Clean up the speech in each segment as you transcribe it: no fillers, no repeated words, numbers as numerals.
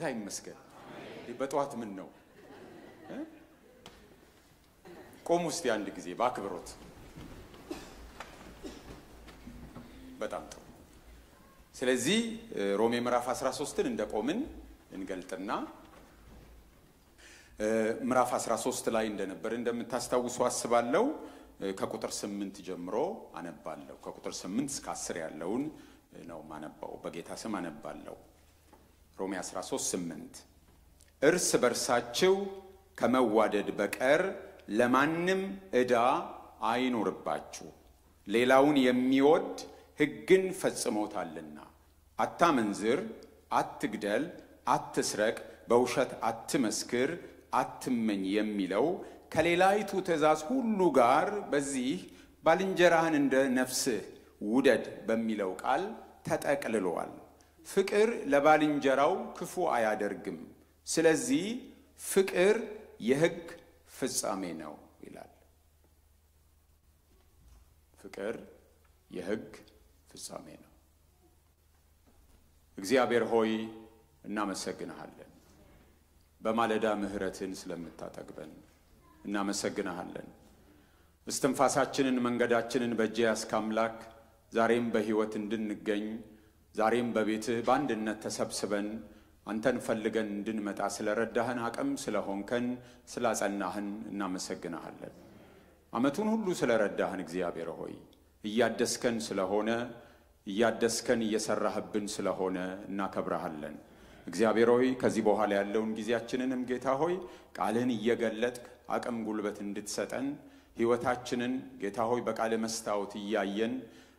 ጌታ ይመስገን በጧት ምን ነው ቆም ውስጥ አንድ ጊዜ ባክብሮት በጣም ጥሩ ስለዚህ ሮሜ ምዕራፍ 13ን እንደቆምን እንገልጥና ምዕራፍ 13 ላይ እንደነበር እንደምታስታውሱ አስባለሁ ከቁጥር 8 ጀምሮ አነባለሁ ከቁጥር 8 እስከ 10 ያለውን ነው ማነባው በጌታ ስም አነባለሁ ሮሜ 13:8 እርስ በርሳችሁ ከመዋደድ በቀር ለማንም ዕዳ አይኖርባችሁ ሌላውን የሚወድ ሕግን ፈጽሞታልና አታመንዝር አትግደል አትስረቅ በውሸት አትመስክር አትመኝ የሚለው ከሌላይቱ ትእዛዝ ሁሉ ጋር በዚህ ባልንጀራህን እንደ ነፍስህ ውደድ በሚለው ቃል ተጠቅልሏል ፍቅር ለባልንጀራው ክፉ አያደርግም ስለዚህ ፍቅር የሕግ ፍጻሜ ነው ይላል ፍቅር የሕግ ፍጻሜ ነው እግዚአብሔር ሆይ እናመሰግንሃለን በማለዳ ምህረትን ስለምታጠግበን እናመሰግንሃለን እስትንፋሳችንን መንገዳችንን በእጅ ያስካምላክ ዛሬም በህይወት እንድንገኝ ዛሬም በቤትህ በአንድነት ተሰብስበን አንተን ፈልገን እንድንመጣ ስለረዳህን አቅም ስለሆንከን ስላጸናህን እናመሰግንሃለን አመቱን ሁሉ ስለረዳህን እግዚአብሔር ሆይ እያደስከን ስለሆነ እያደስከን እየሰራህብን ስለሆነ እናከብረሃለን እግዚአብሔር ሆይ ከዚህ በኋላ ያለውን ጊዜያችንንም ጌታ ሆይ ቃልህን እየገለጥክ አቅም ጉልበት እንድትሰጠን ህይወታችንን ጌታ ሆይ በቃል መስታወት እያየን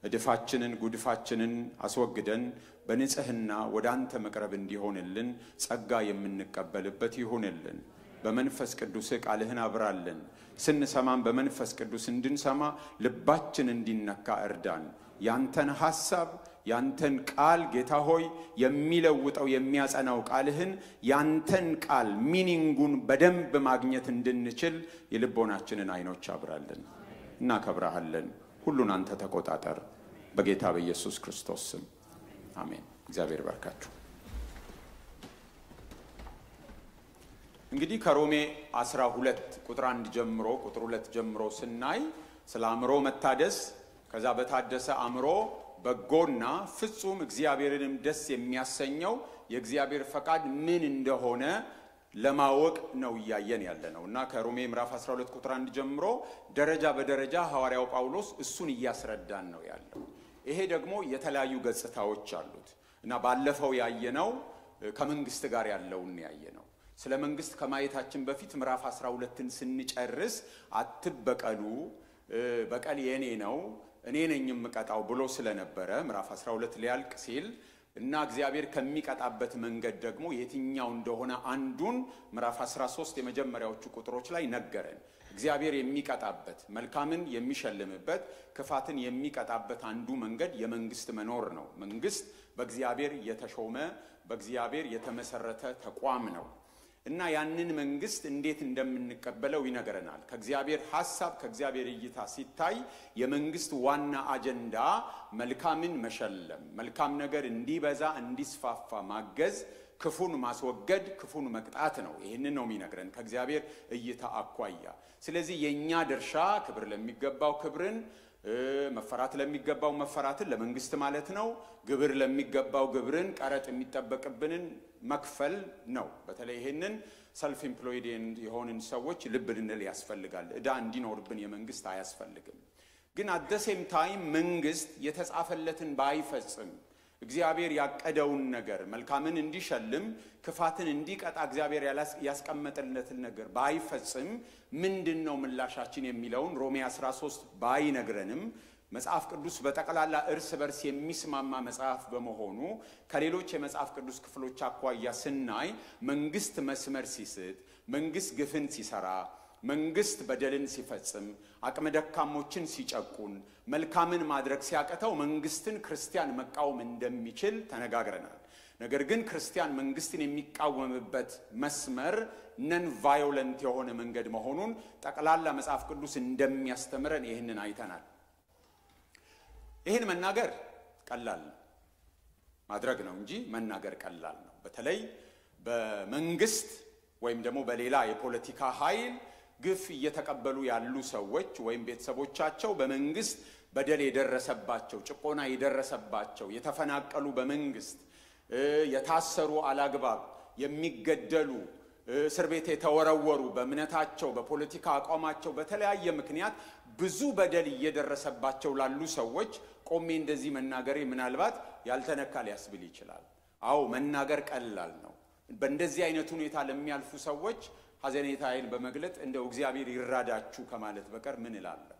እድፋችንን ጉድፋችንን አስወግደን በንጽህና ወደ አንተ መቅረብ እንዲሆንልን ጸጋ የምንቀበልበት ይሁንልን በመንፈስ ቅዱስ ቃልህን አብራልን ስንሰማም በመንፈስ ቅዱስ እንድንሰማ ልባችን እንዲነካ እርዳን ያንተን ሐሳብ ያንተን ቃል ጌታ ሆይ የሚለውጠው የሚያጸናው ቃልህን ያንተን ቃል ሚኒንጉን በደንብ ማግኘት እንድንችል የልቦናችንን አይኖች አብራልን እናከብራለን ሁሉን አንተ ተቆጣጠር በጌታ በኢየሱስ ክርስቶስ ስም አሜን እግዚአብሔር ባርካችሁ እንግዲህ ከሮሜ 12 ቁጥር 1 ጀምሮ ቁጥር 2 ጀምሮ ስናይ ስለ አእምሮ መታደስ ከዛ በታደሰ አእምሮ በጎና ፍጹም እግዚአብሔርንም ደስ የሚያሰኘው የእግዚአብሔር ፈቃድ ምን እንደሆነ ለማወቅ ነው ያየን ያለነውና ከሮሜ ምዕራፍ 12 ቁጥር 1 ጀምሮ ደረጃ በደረጃ ሐዋርያው ጳውሎስ እሱን ያስረዳን ነው ያለው ይሄ ደግሞ የተለያዩ ገጽታዎች አሉት እና ባለፈው ያየነው ከመንግስት ጋር ያለውን ያየነው ስለ መንግስት ከማየታችን በፊት ምዕራፍ 12ን ስንጨርስ አትበቀሉ በቀል የኔ ነው እኔ ነኝ የምቀጣው ብሎ ስለነበረ ምዕራፍ 12 ሊያልቅ ሲል እና እግዚአብሔር ከሚቀጣበት መንገድ ደግሞ የትኛው እንደሆነ አንዱን ምዕራፍ 13 የመጀመሪያዎቹ ቁጥሮች ላይ ነገረን እግዚአብሔር የሚቀጣበት መልካምን የሚሸልምበት ክፋትን የሚቀጣበት አንዱ መንገድ የመንግስት መኖር ነው መንግስት በእግዚአብሔር የተሾመ በእግዚአብሔር የተመሰረተ ተቋም ነው እና ያንን መንግስት እንዴት እንደምንቀበለው ይነገረናል ከእግዚአብሔር ሐሳብ ከእግዚአብሔር እይታ ሲታይ የመንግስት ዋና አጀንዳ መልካምን መሸለም መልካም ነገር እንዲበዛ እንዲስፋፋ ማገዝ ክፉን ማስወገድ ክፉን መቅጣት ነው ይሄንን ነው የሚነግረን ከእግዚአብሔር እይታ አኳያ ስለዚህ የኛ ድርሻ ክብር ለሚገባው ክብርን መፈራት ለሚገባው መፈራትን ለመንግስት ማለት ነው ግብር ለሚገባው ግብርን ቀረጥ የሚጠበቅብንን መክፈል ነው በተለይ ይሄንን ሰልፍ ኤምፕሎይድ የሆንን ሰዎች ልብ ልንል ያስፈልጋል እዳ እንዲኖርብን የመንግስት አያስፈልግም ግን at the same time መንግስት የተጻፈለትን ባይፈጽም እግዚአብሔር ያቀደውን ነገር መልካምን እንዲሸልም ክፋትን እንዲቀጣ እግዚአብሔር ያስቀመጠለትን ነገር ባይፈጽም ምንድነው ምላሻችን የሚለውን ሮሜ 13 ባይነግረንም መጽሐፍ ቅዱስ በተቀላላ እርስ በርስ የሚስማማ መጽሐፍ በመሆኑ ከሌሎች የመጽሐፍ ቅዱስ ክፍሎች አኳያ ስናይ መንግስት መስመር ሲስት መንግስት ግፍን ሲሰራ መንግስት በደልን ሲፈጽም አቅመ ደካሞችን ሲጨቁን መልካምን ማድረግ ሲያቀተው መንግስትን ክርስቲያን መቃወም እንደሚችል ተነጋግረናል ነገር ግን ክርስቲያን መንግስትን የሚቃወምበት መስመር ነን ቫዮለንት የሆነ መንገድ መሆኑን ተቀላላ መጽሐፍ ቅዱስ እንደሚያስተምረን ይሄንን አይተናል ይሄን መናገር ቀላል ማድረግ ነው እንጂ መናገር ቀላል ነው በተለይ በመንግስት ወይም ደግሞ በሌላ የፖለቲካ ኃይል ግፍ እየተቀበሉ ያሉ ሰዎች ወይም ቤተሰቦቻቸው በመንግስት በደል የደረሰባቸው ጭቆና የደረሰባቸው የተፈናቀሉ በመንግስት የታሰሩ አላግባብ የሚገደሉ እስር ቤት የተወረወሩ በእምነታቸው በፖለቲካ አቋማቸው በተለያየ ምክንያት ብዙ በደል እየደረሰባቸው ላሉ ሰዎች ቆሜ እንደዚህ መናገሬ ምናልባት ያልተነካ ሊያስብል ይችላል። አዎ መናገር ቀላል ነው። በእንደዚህ አይነት ሁኔታ ለሚያልፉ ሰዎች ሐዘኔታዬን በመግለጥ እንደው እግዚአብሔር ይራዳችሁ ከማለት በቀር ምን እላለሁ?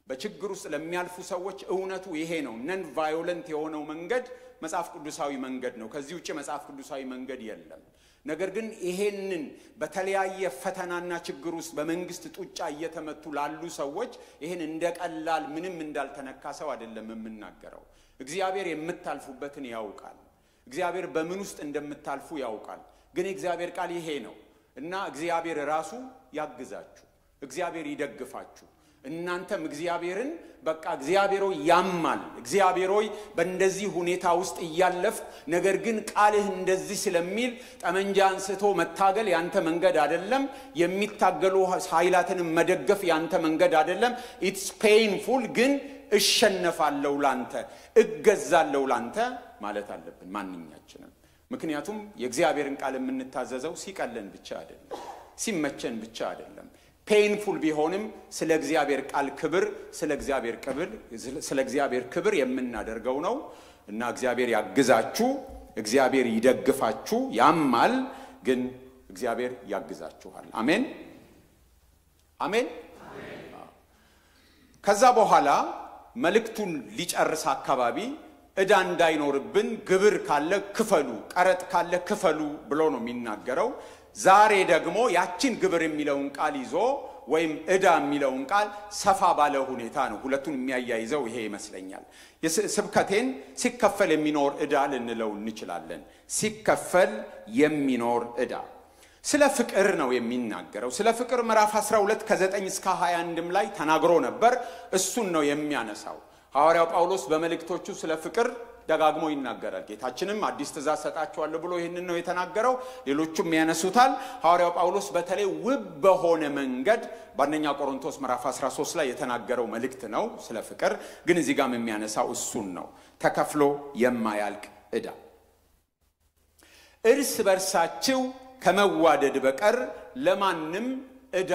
በችግር ውስጥ ለሚያልፉ ሰዎች እውነቱ ይሄ ነው። ነን ቫዮለንት የሆነው መንገድ መጽሐፍ ቅዱሳዊ መንገድ ነው። ከዚህ ውጪ መጽሐፍ ቅዱሳዊ መንገድ የለም። ነገር ግን ይሄንን በተለያየ ፈተናና ችግር ውስጥ በመንግስት ጡጫ እየተመቱ ላሉ ሰዎች ይሄን እንደቀላል ምንም እንዳልተነካ ሰው አይደለም የምናገረው። እግዚአብሔር የምታልፉበትን ያውቃል። እግዚአብሔር በምን ውስጥ እንደምታልፉ ያውቃል። ግን እግዚአብሔር ቃል ይሄ ነው እና እግዚአብሔር ራሱ ያግዛችሁ፣ እግዚአብሔር ይደግፋችሁ። እናንተም እግዚአብሔርን በቃ እግዚአብሔር ሆይ ያማል፣ እግዚአብሔር ሆይ በእንደዚህ ሁኔታ ውስጥ እያለፍ ነገር ግን ቃልህ እንደዚህ ስለሚል ጠመንጃ አንስቶ መታገል ያንተ መንገድ አይደለም፣ የሚታገሉ ኃይላትን መደገፍ ያንተ መንገድ አይደለም። ኢትስ ፔይንፉል ግን እሸነፋለሁ ላንተ እገዛለሁ ላንተ ማለት አለብን ማንኛችንም። ምክንያቱም የእግዚአብሔርን ቃል የምንታዘዘው ሲቀለን ብቻ አይደለም፣ ሲመቸን ብቻ አይደለም። ፔይንፉል ቢሆንም ስለ እግዚአብሔር ቃል ክብር ስለ እግዚአብሔር ክብር የምናደርገው ነው እና እግዚአብሔር ያግዛችሁ፣ እግዚአብሔር ይደግፋችሁ። ያማል ግን እግዚአብሔር ያግዛችኋል። አሜን አሜን። ከዛ በኋላ መልእክቱን ሊጨርስ አካባቢ ዕዳ እንዳይኖርብን ግብር ካለ ክፈሉ፣ ቀረጥ ካለ ክፈሉ ብሎ ነው የሚናገረው። ዛሬ ደግሞ ያችን ግብር የሚለውን ቃል ይዞ ወይም ዕዳ የሚለውን ቃል ሰፋ ባለ ሁኔታ ነው ሁለቱን የሚያያይዘው። ይሄ ይመስለኛል ስብከቴን ሲከፈል የሚኖር ዕዳ ልንለው እንችላለን። ሲከፈል የሚኖር ዕዳ ስለ ፍቅር ነው የሚናገረው። ስለ ፍቅር ምዕራፍ 12 ከ9 እስከ 21 ላይ ተናግሮ ነበር። እሱን ነው የሚያነሳው ሐዋርያው ጳውሎስ በመልእክቶቹ ስለ ፍቅር ደጋግሞ ይናገራል። ጌታችንም አዲስ ትእዛዝ ሰጣችኋለሁ ብሎ ይሄንን ነው የተናገረው። ሌሎቹም ያነሱታል። ሐዋርያው ጳውሎስ በተለይ ውብ በሆነ መንገድ በአንደኛ ቆሮንቶስ ምዕራፍ 13 ላይ የተናገረው መልእክት ነው ስለ ፍቅር። ግን እዚህ ጋርም የሚያነሳው እሱን ነው፣ ተከፍሎ የማያልቅ ዕዳ። እርስ በርሳችሁ ከመዋደድ በቀር ለማንም ዕዳ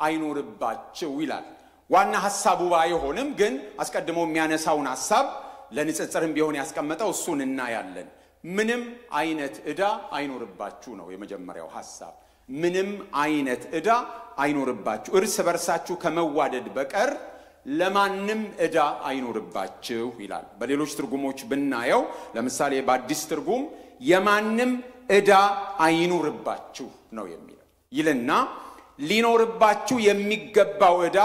አይኖርባችሁ ይላል። ዋና ሐሳቡ ባይሆንም ግን አስቀድሞ የሚያነሳውን ሐሳብ ለንጽጽርም ቢሆን ያስቀመጠው እሱን እናያለን። ምንም አይነት ዕዳ አይኖርባችሁ ነው የመጀመሪያው ሐሳብ። ምንም አይነት ዕዳ አይኖርባችሁ፣ እርስ በርሳችሁ ከመዋደድ በቀር ለማንም ዕዳ አይኖርባችሁ ይላል። በሌሎች ትርጉሞች ብናየው ለምሳሌ በአዲስ ትርጉም የማንም ዕዳ አይኖርባችሁ ነው የሚለው ይልና ሊኖርባችሁ የሚገባው ዕዳ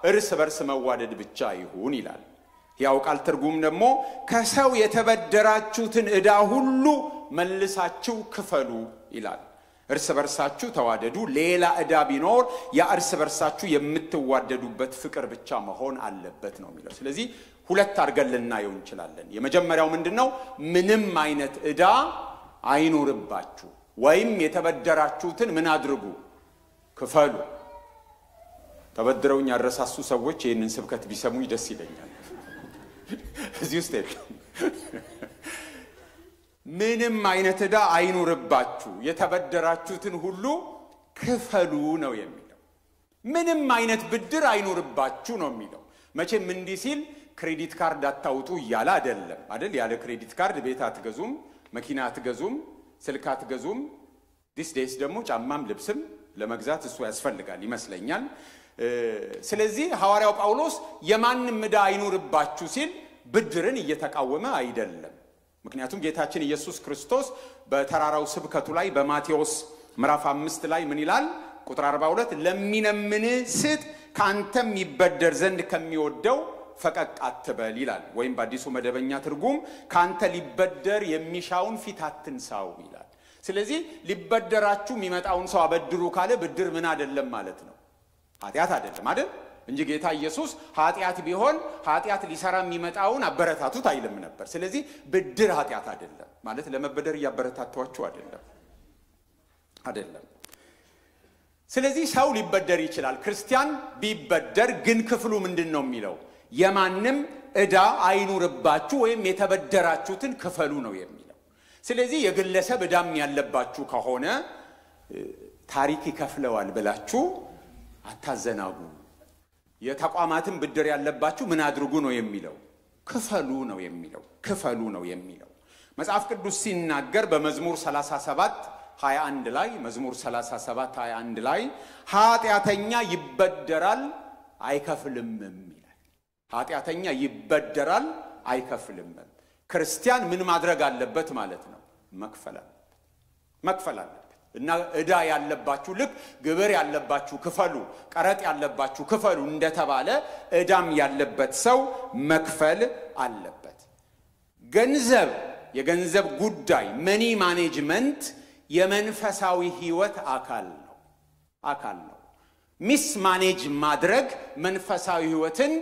እርስ በርስ መዋደድ ብቻ ይሁን ይላል። ያው ቃል ትርጉም ደግሞ ከሰው የተበደራችሁትን ዕዳ ሁሉ መልሳችሁ ክፈሉ ይላል። እርስ በርሳችሁ ተዋደዱ፣ ሌላ ዕዳ ቢኖር ያ እርስ በርሳችሁ የምትዋደዱበት ፍቅር ብቻ መሆን አለበት ነው የሚለው። ስለዚህ ሁለት አድርገን ልናየው እንችላለን። የመጀመሪያው ምንድነው? ምንም አይነት ዕዳ አይኖርባችሁ ወይም የተበደራችሁትን ምን አድርጉ? ክፈሉ። ተበድረውኝ ያረሳሱ ሰዎች ይህንን ስብከት ቢሰሙኝ ደስ ይለኛል። እዚህ ውስጥ ምንም አይነት ዕዳ አይኖርባችሁ የተበደራችሁትን ሁሉ ክፈሉ ነው የሚለው። ምንም አይነት ብድር አይኖርባችሁ ነው የሚለው። መቼም እንዲህ ሲል ክሬዲት ካርድ አታውጡ እያለ አይደለም አይደል? ያለ ክሬዲት ካርድ ቤት አትገዙም፣ መኪና አትገዙም፣ ስልክ አትገዙም። ዲስ ዴይስ ደግሞ ጫማም ልብስም ለመግዛት እሱ ያስፈልጋል ይመስለኛል። ስለዚህ ሐዋርያው ጳውሎስ የማንም ዕዳ አይኖርባችሁ ሲል ብድርን እየተቃወመ አይደለም። ምክንያቱም ጌታችን ኢየሱስ ክርስቶስ በተራራው ስብከቱ ላይ በማቴዎስ ምዕራፍ 5 ላይ ምን ይላል? ቁጥር 42 ለሚነምን ስጥ ካንተም ይበደር ዘንድ ከሚወደው ፈቀቅ አትበል ይላል። ወይም በአዲሱ መደበኛ ትርጉም ካንተ ሊበደር የሚሻውን ፊት አትንሳው ይላል። ስለዚህ ሊበደራችሁ የሚመጣውን ሰው አበድሩ ካለ ብድር ምን አይደለም ማለት ነው? ኃጢአት አይደለም አይደል? እንጂ ጌታ ኢየሱስ ኃጢአት ቢሆን ኃጢአት ሊሰራ የሚመጣውን አበረታቱት አይልም ነበር። ስለዚህ ብድር ኃጢአት አይደለም ማለት ለመበደር ያበረታቷችሁ አይደለም። አይደለም። ስለዚህ ሰው ሊበደር ይችላል። ክርስቲያን ቢበደር ግን ክፍሉ ምንድነው የሚለው? የማንም ዕዳ አይኑርባችሁ ወይም የተበደራችሁትን ክፈሉ ነው የሚለው። ስለዚህ የግለሰብ ዕዳም ያለባችሁ ከሆነ ታሪክ ይከፍለዋል ብላችሁ አታዘናጉ። የተቋማትን ብድር ያለባችሁ ምን አድርጉ ነው የሚለው? ክፈሉ ነው የሚለው። ክፈሉ ነው የሚለው። መጽሐፍ ቅዱስ ሲናገር በመዝሙር 37:21 ላይ መዝሙር 37:21 ላይ ኃጢአተኛ ይበደራል አይከፍልም ይላል። ኃጢአተኛ ይበደራል አይከፍልም። ክርስቲያን ምን ማድረግ አለበት ማለት ነው? መክፈል አለበት። እና ዕዳ ያለባችሁ ልክ ግብር ያለባችሁ ክፈሉ፣ ቀረጥ ያለባችሁ ክፈሉ እንደተባለ ዕዳም ያለበት ሰው መክፈል አለበት። የገንዘብ ጉዳይ መኒ ማኔጅመንት የመንፈሳዊ ህይወት አካል ነው። ሚስ ማኔጅ ማድረግ መንፈሳዊ ህይወትን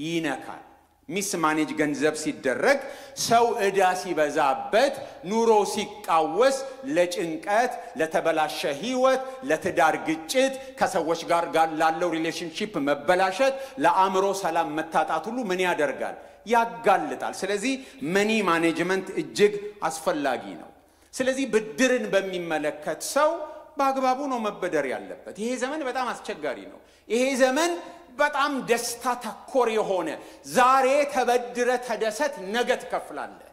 ይነካል። ሚስ ማኔጅ ገንዘብ ሲደረግ ሰው ዕዳ ሲበዛበት ኑሮ ሲቃወስ ለጭንቀት፣ ለተበላሸ ህይወት፣ ለትዳር ግጭት፣ ከሰዎች ጋር ላለው ሪሌሽንሺፕ መበላሸት፣ ለአእምሮ ሰላም መታጣት ሁሉ ምን ያደርጋል? ያጋልጣል። ስለዚህ መኒ ማኔጅመንት እጅግ አስፈላጊ ነው። ስለዚህ ብድርን በሚመለከት ሰው በአግባቡ ነው መበደር ያለበት። ይሄ ዘመን በጣም አስቸጋሪ ነው። ይሄ ዘመን በጣም ደስታ ተኮር የሆነ ዛሬ ተበድረ ተደሰት ነገ ትከፍላለህ።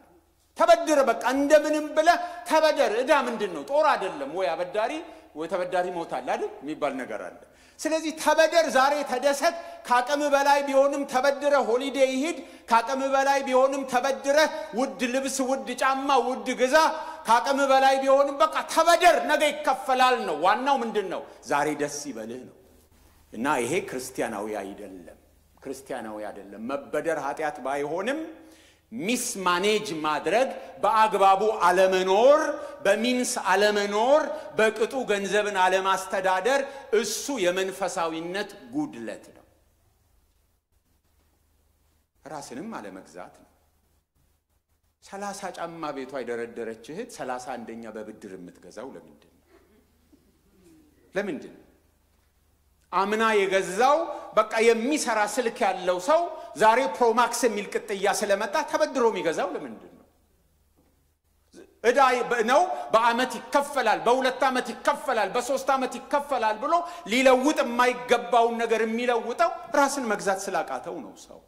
ተበድረ በቃ እንደምንም ብለህ ተበደር። ዕዳ ምንድነው? ጦር አይደለም ወይ አበዳሪ ወይ ተበዳሪ ሞታል አይደል የሚባል ነገር አለ። ስለዚህ ተበደር፣ ዛሬ ተደሰት። ካቀም በላይ ቢሆንም ተበድረ ሆሊዴይ ይሂድ። ካቀም በላይ ቢሆንም ተበድረ ውድ ልብስ፣ ውድ ጫማ፣ ውድ ግዛ። ካቀም በላይ ቢሆንም በቃ ተበደር፣ ነገ ይከፈላል ነው። ዋናው ምንድነው? ዛሬ ደስ ይበልህ ነው። እና ይሄ ክርስቲያናዊ አይደለም። መበደር ኃጢአት ባይሆንም ሚስ ማኔጅ ማድረግ፣ በአግባቡ አለመኖር፣ በሚንስ አለመኖር፣ በቅጡ ገንዘብን አለማስተዳደር እሱ የመንፈሳዊነት ጉድለት ነው። ራስንም አለመግዛት ነው። 30 ጫማ ቤቷ የደረደረች እህት 31ኛ በብድር የምትገዛው ለምንድን ነው? አምና የገዛው በቃ የሚሰራ ስልክ ያለው ሰው ዛሬ ፕሮማክስ የሚል ቅጥያ ስለመጣ ተበድሮ የሚገዛው ለምንድን ነው? ዕዳ ነው። በአመት ይከፈላል፣ በ2 አመት ይከፈላል፣ በ3 አመት ይከፈላል ብሎ ሊለውጥ የማይገባውን ነገር የሚለውጠው ራስን መግዛት ስላቃተው ነው ሰው።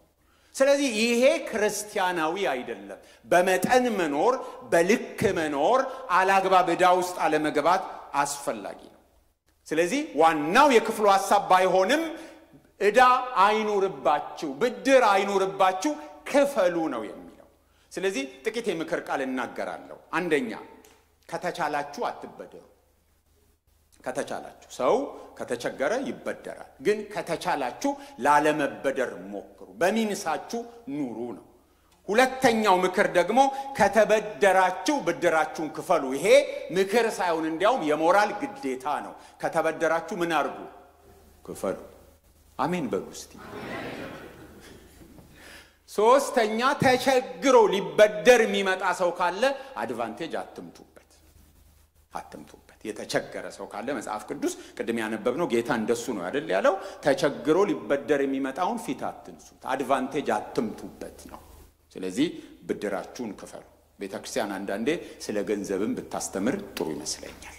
ስለዚህ ይሄ ክርስቲያናዊ አይደለም። በመጠን መኖር፣ በልክ መኖር፣ አላግባብ ዕዳ ውስጥ አለመግባት አስፈላጊ ነው። ስለዚህ ዋናው የክፍሉ ሐሳብ ባይሆንም ዕዳ አይኑርባችሁ፣ ብድር አይኑርባችሁ፣ ክፈሉ ነው የሚለው። ስለዚህ ጥቂት የምክር ቃል እናገራለሁ። አንደኛ፣ ከተቻላችሁ አትበደሩ። ከተቻላችሁ፣ ሰው ከተቸገረ ይበደራል፣ ግን ከተቻላችሁ ላለመበደር ሞክሩ፣ በሚንሳችሁ ኑሩ ነው። ሁለተኛው ምክር ደግሞ ከተበደራችሁ ብድራችሁን ክፈሉ። ይሄ ምክር ሳይሆን እንዲያውም የሞራል ግዴታ ነው። ከተበደራችሁ ምን አርጉ? ክፈሉ። አሜን በሉ እስቲ። ሶስተኛ፣ ተቸግሮ ሊበደር የሚመጣ ሰው ካለ አድቫንቴጅ አትምቱበት። የተቸገረ ሰው ካለ መጽሐፍ ቅዱስ ቅድም ያነበብነው ጌታ እንደሱ ነው አይደል ያለው? ተቸግሮ ሊበደር የሚመጣውን ፊት አትንሱት፣ አድቫንቴጅ አትምቱበት ነው። ስለዚህ ብድራችሁን ክፈሉ። ቤተክርስቲያን አንዳንዴ ስለ ገንዘብም ብታስተምር ጥሩ ይመስለኛል።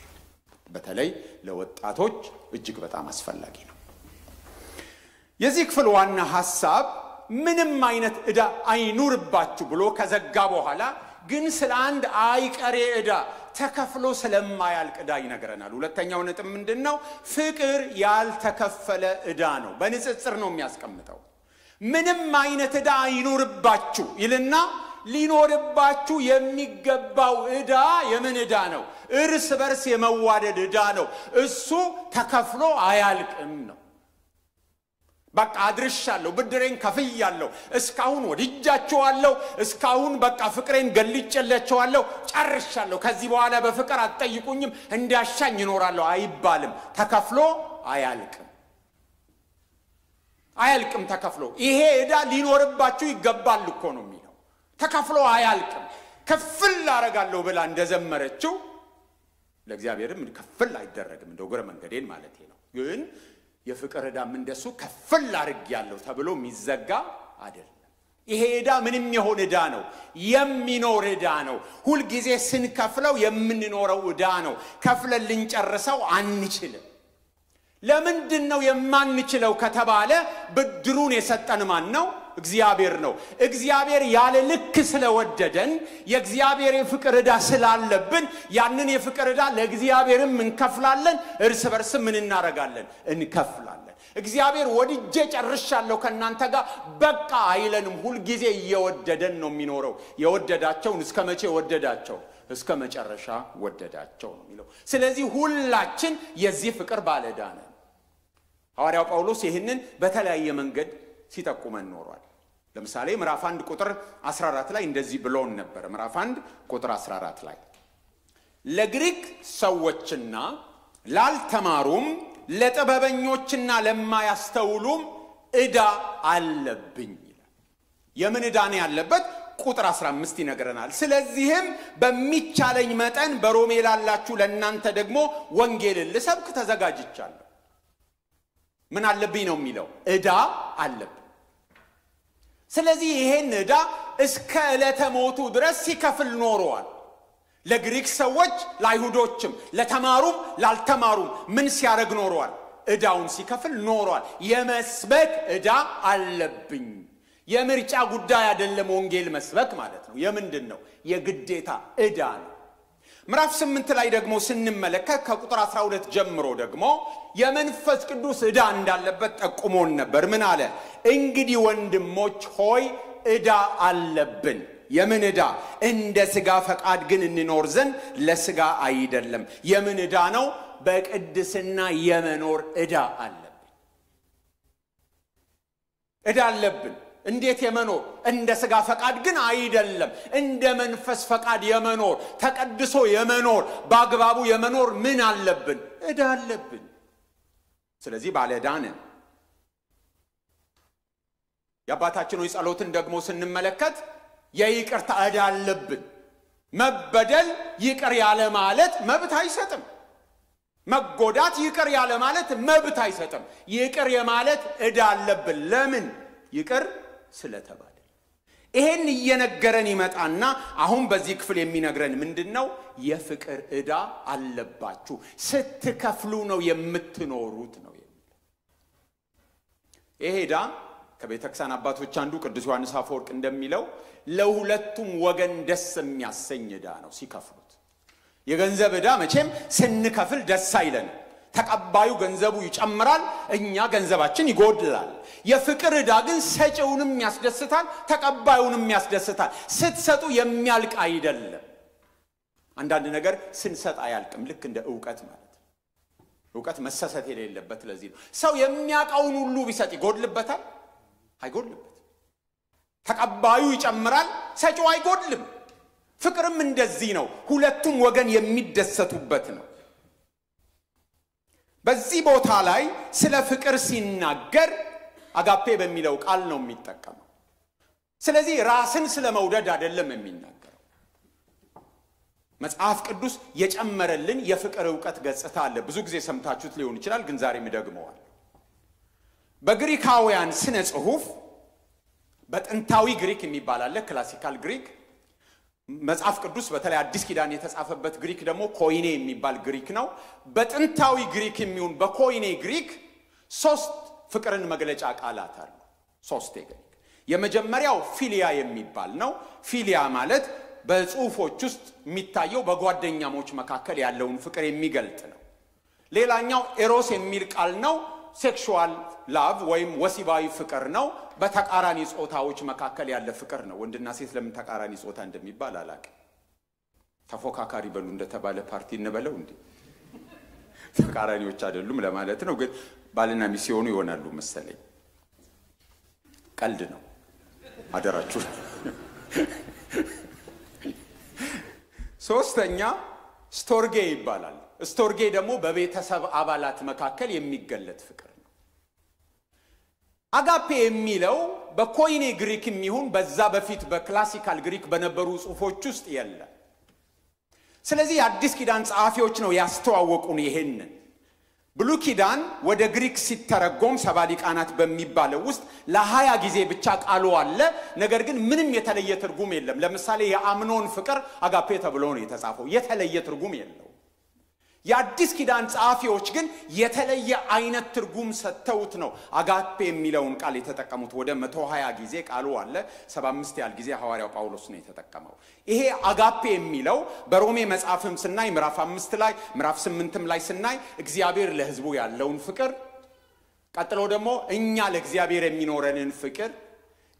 በተለይ ለወጣቶች እጅግ በጣም አስፈላጊ ነው። የዚህ ክፍል ዋና ሐሳብ ምንም አይነት ዕዳ አይኑርባችሁ ብሎ ከዘጋ በኋላ ግን ስለ አንድ አይቀሬ ዕዳ ተከፍሎ ስለማያልቅ ዕዳ ይነግረናል። ሁለተኛው ነጥብ ምንድነው? ፍቅር ያልተከፈለ ዕዳ ነው። በንጽጽር ነው የሚያስቀምጠው። ምንም አይነት ዕዳ አይኑርባችሁ ይልና ሊኖርባችሁ የሚገባው ዕዳ የምን ዕዳ ነው? እርስ በርስ የመዋደድ ዕዳ ነው። እሱ ተከፍሎ አያልቅም ነው። በቃ አድርሻለሁ፣ ብድሬን ከፍያለሁ፣ እስካሁን ወድጃችኋለሁ፣ እስካሁን በቃ ፍቅሬን ገልጬላችኋለሁ፣ ጨርሻለሁ፣ ከዚህ በኋላ በፍቅር አትጠይቁኝም፣ እንዳሻኝ እኖራለሁ አይባልም። ተከፍሎ አያልቅም ተከፍሎ። ይሄ ዕዳ ሊኖርባችሁ ይገባል እኮ ነው የሚለው። ተከፍሎ አያልቅም። ከፍል አረጋለሁ ብላ እንደዘመረችው ለእግዚአብሔርም ከፍል አይደረግም እንደው ግረ መንገዴን ማለት ነው ግን የፍቅር ዕዳም እንደሱ ከፍል አድርግ ያለው ተብሎ የሚዘጋ አይደለም ይሄ ዕዳ ምንም የሆነ ዕዳ ነው የሚኖር ዕዳ ነው ሁሉ ጊዜ ስንከፍለው የምንኖረው ዕዳ ነው ከፍለን ልንጨርሰው አንችልም ለምንድነው የማንችለው ከተባለ ብድሩን የሰጠን ማን ነው እግዚአብሔር ነው እግዚአብሔር ያለ ልክ ስለወደደን የእግዚአብሔር የፍቅር ዕዳ ስላለብን ያንን የፍቅር ዕዳ ለእግዚአብሔርም እንከፍላለን እርስ በርስ ምን እናረጋለን እንከፍላለን እግዚአብሔር ወድጄ ጨርሻለሁ ከናንተ ጋር በቃ አይለንም ሁሉ ጊዜ እየወደደን ነው የሚኖረው የወደዳቸውን እስከመቼ ወደዳቸው እስከ መጨረሻ ወደዳቸው ነው የሚለው ስለዚህ ሁላችን የዚህ ፍቅር ባለዕዳ ነን ሐዋርያው ጳውሎስ ይህንን በተለያየ መንገድ ሲጠቁመን ኖሯል ለምሳሌ ምዕራፍ 1 ቁጥር 14 ላይ እንደዚህ ብሎን ነበር ምዕራፍ 1 ቁጥር 14 ላይ ለግሪክ ሰዎችና ላልተማሩም ለጥበበኞችና ለማያስተውሉም ዕዳ አለብኝ ይላል የምን ዕዳ ነው ያለበት ቁጥር 15 ይነግረናል ስለዚህም በሚቻለኝ መጠን በሮሜ ላላችሁ ለእናንተ ደግሞ ወንጌልን ልሰብክ ተዘጋጅቻለሁ ምን አለብኝ ነው የሚለው ዕዳ አለብኝ ስለዚህ ይሄን ዕዳ እስከ ዕለተ ሞቱ ድረስ ሲከፍል ኖሯል ለግሪክ ሰዎች ለአይሁዶችም ለተማሩም ላልተማሩም ምን ሲያረግ ኖሯል ዕዳውን ሲከፍል ኖሯል የመስበክ ዕዳ አለብኝ የምርጫ ጉዳይ አይደለም ወንጌል መስበክ ማለት ነው የምንድነው የግዴታ ዕዳ ነው ምዕራፍ 8 ላይ ደግሞ ስንመለከት ከቁጥር 12 ጀምሮ ደግሞ የመንፈስ ቅዱስ ዕዳ እንዳለበት ጠቁሞን ነበር ምን አለ እንግዲህ ወንድሞች ሆይ ዕዳ አለብን የምን ዕዳ እንደ ሥጋ ፈቃድ ግን እንኖር ዘንድ ለሥጋ አይደለም የምን ዕዳ ነው በቅድስና የመኖር ዕዳ አለብን ዕዳ አለብን እንዴት የመኖር እንደ ሥጋ ፈቃድ ግን አይደለም እንደ መንፈስ ፈቃድ የመኖር ተቀድሶ የመኖር በአግባቡ የመኖር ምን አለብን ዕዳ አለብን ስለዚህ ባለ ዕዳ ነን የአባታችን ሆይ ጸሎትን ደግሞ ስንመለከት የይቅርታ ዕዳ አለብን መበደል ይቅር ያለ ማለት መብት አይሰጥም መጎዳት ይቅር ያለ ማለት መብት አይሰጥም ይቅር የማለት ዕዳ አለብን ለምን ይቅር ስለተባለ ይሄን እየነገረን ይመጣና አሁን በዚህ ክፍል የሚነግረን ምንድነው የፍቅር ዕዳ አለባችሁ ስትከፍሉ ነው የምትኖሩት ነው የሚለው ይሄ ዕዳ ከቤተክርስቲያን አባቶች አንዱ ቅዱስ ዮሐንስ አፈወርቅ እንደሚለው ለሁለቱም ወገን ደስ የሚያሰኝ ዕዳ ነው ሲከፍሉት የገንዘብ ዕዳ መቼም ስንከፍል ደስ አይለን ተቀባዩ ገንዘቡ ይጨምራል እኛ ገንዘባችን ይጎድላል የፍቅር ዕዳ ግን ሰጪውንም ያስደስታል ተቀባዩንም ያስደስታል ስትሰጡ የሚያልቅ አይደለም አንዳንድ ነገር ስንሰጥ አያልቅም ልክ እንደ ዕውቀት ማለት ዕውቀት መሰሰት የሌለበት ለዚህ ነው ሰው የሚያውቀውን ሁሉ ቢሰጥ ይጎድልበታል አይጎድልበት ተቀባዩ ይጨምራል ሰጪው አይጎድልም ፍቅርም እንደዚህ ነው ሁለቱም ወገን የሚደሰቱበት ነው በዚህ ቦታ ላይ ስለ ፍቅር ሲናገር አጋፔ በሚለው ቃል ነው የሚጠቀመው ስለዚህ ራስን ስለ መውደድ አይደለም የሚናገረው መጽሐፍ ቅዱስ የጨመረልን የፍቅር ዕውቀት ገጽታ አለ ብዙ ጊዜ ሰምታችሁት ሊሆን ይችላል ግን ዛሬ ምደግመዋል በግሪካውያን ስነ ጽሑፍ በጥንታዊ ግሪክ የሚባል አለ ክላሲካል ግሪክ መጽሐፍ ቅዱስ በተለይ አዲስ ኪዳን የተጻፈበት ግሪክ ደግሞ ኮይኔ የሚባል ግሪክ ነው በጥንታዊ ግሪክ የሚሆን በኮይኔ ግሪክ ሶስት ፍቅርን መግለጫ ቃላት አሉ ሶስት ግሪክ የመጀመሪያው ፊሊያ የሚባል ነው ፊሊያ ማለት በጽሑፎች ውስጥ የሚታየው በጓደኛሞች መካከል ያለውን ፍቅር የሚገልጥ ነው ሌላኛው ኤሮስ የሚል ቃል ነው ሴክሹዋል ላቭ ወይም ወሲባዊ ፍቅር ነው በተቃራኒ ጾታዎች መካከል ያለ ፍቅር ነው ወንድና ሴት ለምን ተቃራኒ ጾታ እንደሚባል አላውቅም ተፎካካሪ በሉ እንደተባለ ፓርቲ እንበለው እንዴ ተቃራኒዎች አይደሉም ለማለት ነው ግን ባልና ሚስት ሆኑ ይሆናሉ መሰለኝ ቀልድ ነው አደራችሁ ሶስተኛ ስቶርጌ ይባላል ስቶርጌ ደግሞ በቤተሰብ አባላት መካከል የሚገለጥ ፍቅር ነው አጋፔ የሚለው በኮይኔ ግሪክ የሚሆን በዛ በፊት በክላሲካል ግሪክ በነበሩ ጽሑፎች ውስጥ የለም ስለዚህ አዲስ ኪዳን ጸሐፊዎች ነው ያስተዋወቁን ይሄንን ብሉይ ኪዳን ወደ ግሪክ ሲተረጎም ሰባ ሊቃናት በሚባለው ውስጥ ለ20 ጊዜ ብቻ ቃሉ አለ ነገር ግን ምንም የተለየ ትርጉም የለም ለምሳሌ የአምኖን ፍቅር አጋፔ ተብሎ ነው የተጻፈው የተለየ ትርጉም የለው የአዲስ ኪዳን ጸሐፊዎች ግን የተለየ አይነት ትርጉም ሰጥተውት ነው አጋፔ የሚለውን ቃል የተጠቀሙት ወደ 120 ጊዜ ቃሉ አለ 75 ያህል ጊዜ ሐዋርያው ጳውሎስ ነው የተጠቀመው ይሄ አጋፔ የሚለው በሮሜ መጽሐፍም ስናይ ምዕራፍ 5 ላይ ምዕራፍ 8ም ላይ ስናይ እግዚአብሔር ለሕዝቡ ያለውን ፍቅር ቀጥሎ ደግሞ እኛ ለእግዚአብሔር የሚኖረንን ፍቅር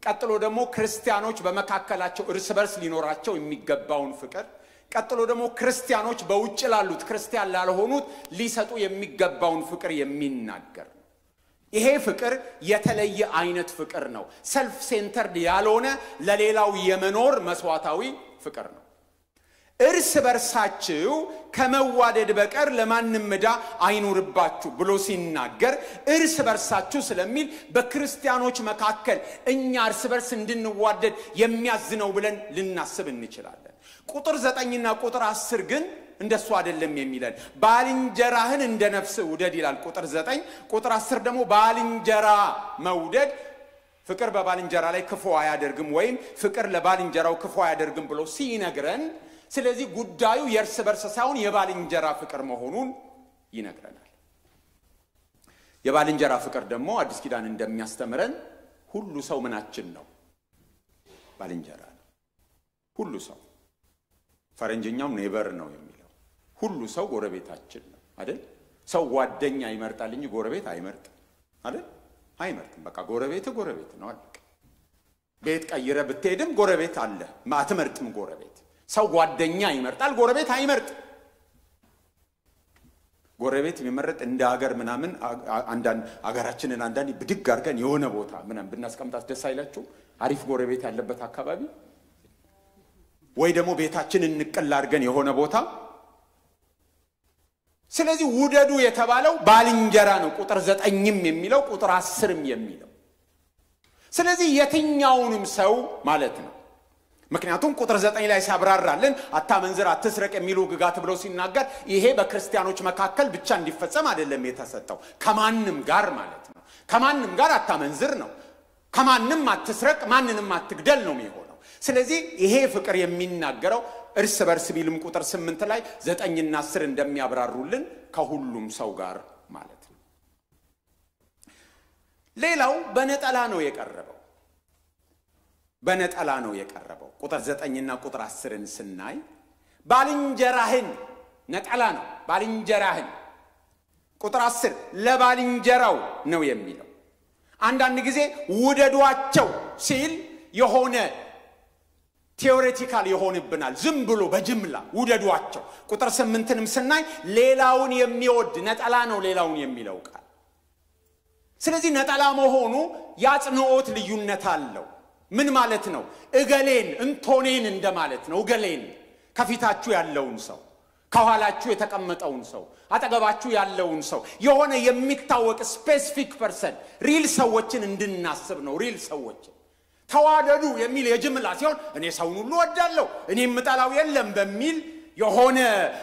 ቀጥሎ ደግሞ ክርስቲያኖች በመካከላቸው እርስ በርስ ሊኖራቸው የሚገባውን ፍቅር ቀጥሎ ደግሞ ክርስቲያኖች በውጭ ላሉት ክርስቲያን ላልሆኑት ሊሰጡ የሚገባውን ፍቅር የሚናገር ይሄ ፍቅር የተለየ አይነት ፍቅር ነው ሰልፍ ሴንተርድ ያልሆነ ለሌላው የመኖር መስዋዕታዊ ፍቅር ነው እርስ በርሳችሁ ከመዋደድ በቀር ለማንም ዕዳ አይኑርባችሁ ብሎ ሲናገር እርስ በርሳችሁ ስለሚል በክርስቲያኖች መካከል እኛ እርስ በርስ እንድንዋደድ የሚያዝነው ብለን ልናስብ እንችላለን ቁጥር 9 እና ቁጥር 10 ግን እንደሱ አይደለም የሚለን ባልንጀራህን እንደ ነፍስ ውደድ ይላል ቁጥር 9 ቁጥር 10 ደግሞ ባልንጀራ መውደድ ፍቅር በባልንጀራ ላይ ክፉ አያደርግም ወይም ፍቅር ለባልንጀራው ክፉ አያደርግም ብሎ ሲነግረን ስለዚህ ጉዳዩ የእርስ በርስ ሳይሆን የባልንጀራ ፍቅር መሆኑን ይነግረናል የባልንጀራ ፍቅር ደግሞ አዲስ ኪዳን እንደሚያስተምረን ሁሉ ሰው ምናችን ነው ባልንጀራ ነው ሁሉ ሰው ፈረንጅኛው ኔበር ነው የሚለው ሁሉ ሰው ጎረቤታችን ነው አይደል ሰው ጓደኛ ይመርጣል እንጂ ጎረቤት አይመርጥም አይደል አይመርጥም በቃ ጎረቤት ነው አለቀ ቤት ቀይረ ብትሄድም ጎረቤት አለ ማትመርጥም ጎረቤት ሰው ጓደኛ ይመርጣል ጎረቤት አይመርጥም ጎረቤት የሚመረጥ እንደ ሀገር ምናምን አንዳንድ ሀገራችንን አንዳንድ ብድግ አድርገን የሆነ ቦታ ምናምን ብናስቀምጣት ደስ አይላችሁ አሪፍ ጎረቤት ያለበት አካባቢ ወይ ደግሞ ቤታችንን እንቀል አድርገን የሆነ ቦታ ስለዚህ ውደዱ የተባለው ባልንጀራ ነው ቁጥር 9ም የሚለው ቁጥር 10ም የሚለው ስለዚህ የትኛውንም ሰው ማለት ነው ምክንያቱም ቁጥር 9 ላይ ሲያብራራልን አታመንዝር አትስረቅ የሚሉ ግጋት ብለው ሲናገር ይሄ በክርስቲያኖች መካከል ብቻ እንዲፈጸም አይደለም የተሰጠው ከማንም ጋር ማለት ነው ከማንም ጋር አታመንዝር ነው ከማንም አትስረቅ ማንንም አትግደል ነው የሚሆነው ስለዚህ ይሄ ፍቅር የሚናገረው እርስ በርስ ቢልም ቁጥር 8 ላይ 9 እና 10 እንደሚያብራሩልን ከሁሉም ሰው ጋር ማለት ነው ሌላው በነጠላ ነው የቀረበው ቁጥር 9 እና ቁጥር 10ን ስናይ ባልንጀራህን ነጠላ ነው ባልንጀራህን ቁጥር 10 ለባልንጀራው ነው የሚለው አንዳንድ ጊዜ ውደዷቸው ሲል የሆነ ቴዎሬቲካል ይሆንብናል ዝም ብሎ በጅምላ ውደዷቸው ቁጥር 8ንም ስናይ ሌላውን የሚወድ ነጠላ ነው ሌላውን የሚለው ቃል ስለዚህ ነጠላ መሆኑ ያጽንኦት ልዩነት አለው ምን ማለት ነው እገሌን እንቶኔን እንደማለት ነው እገሌን ከፊታችሁ ያለውን ሰው ከኋላችሁ የተቀመጠውን ሰው አጠገባችሁ ያለውን ሰው የሆነ የሚታወቅ ስፔሲፊክ ፐርሰን ሪል ሰዎችን እንድናስብ ነው ሪል ሰዎችን ተዋደዱ የሚል የጅምላ ሲሆን እኔ ሰውን ሁሉ ወዳለሁ እኔ ምጣላው የለም በሚል የሆነ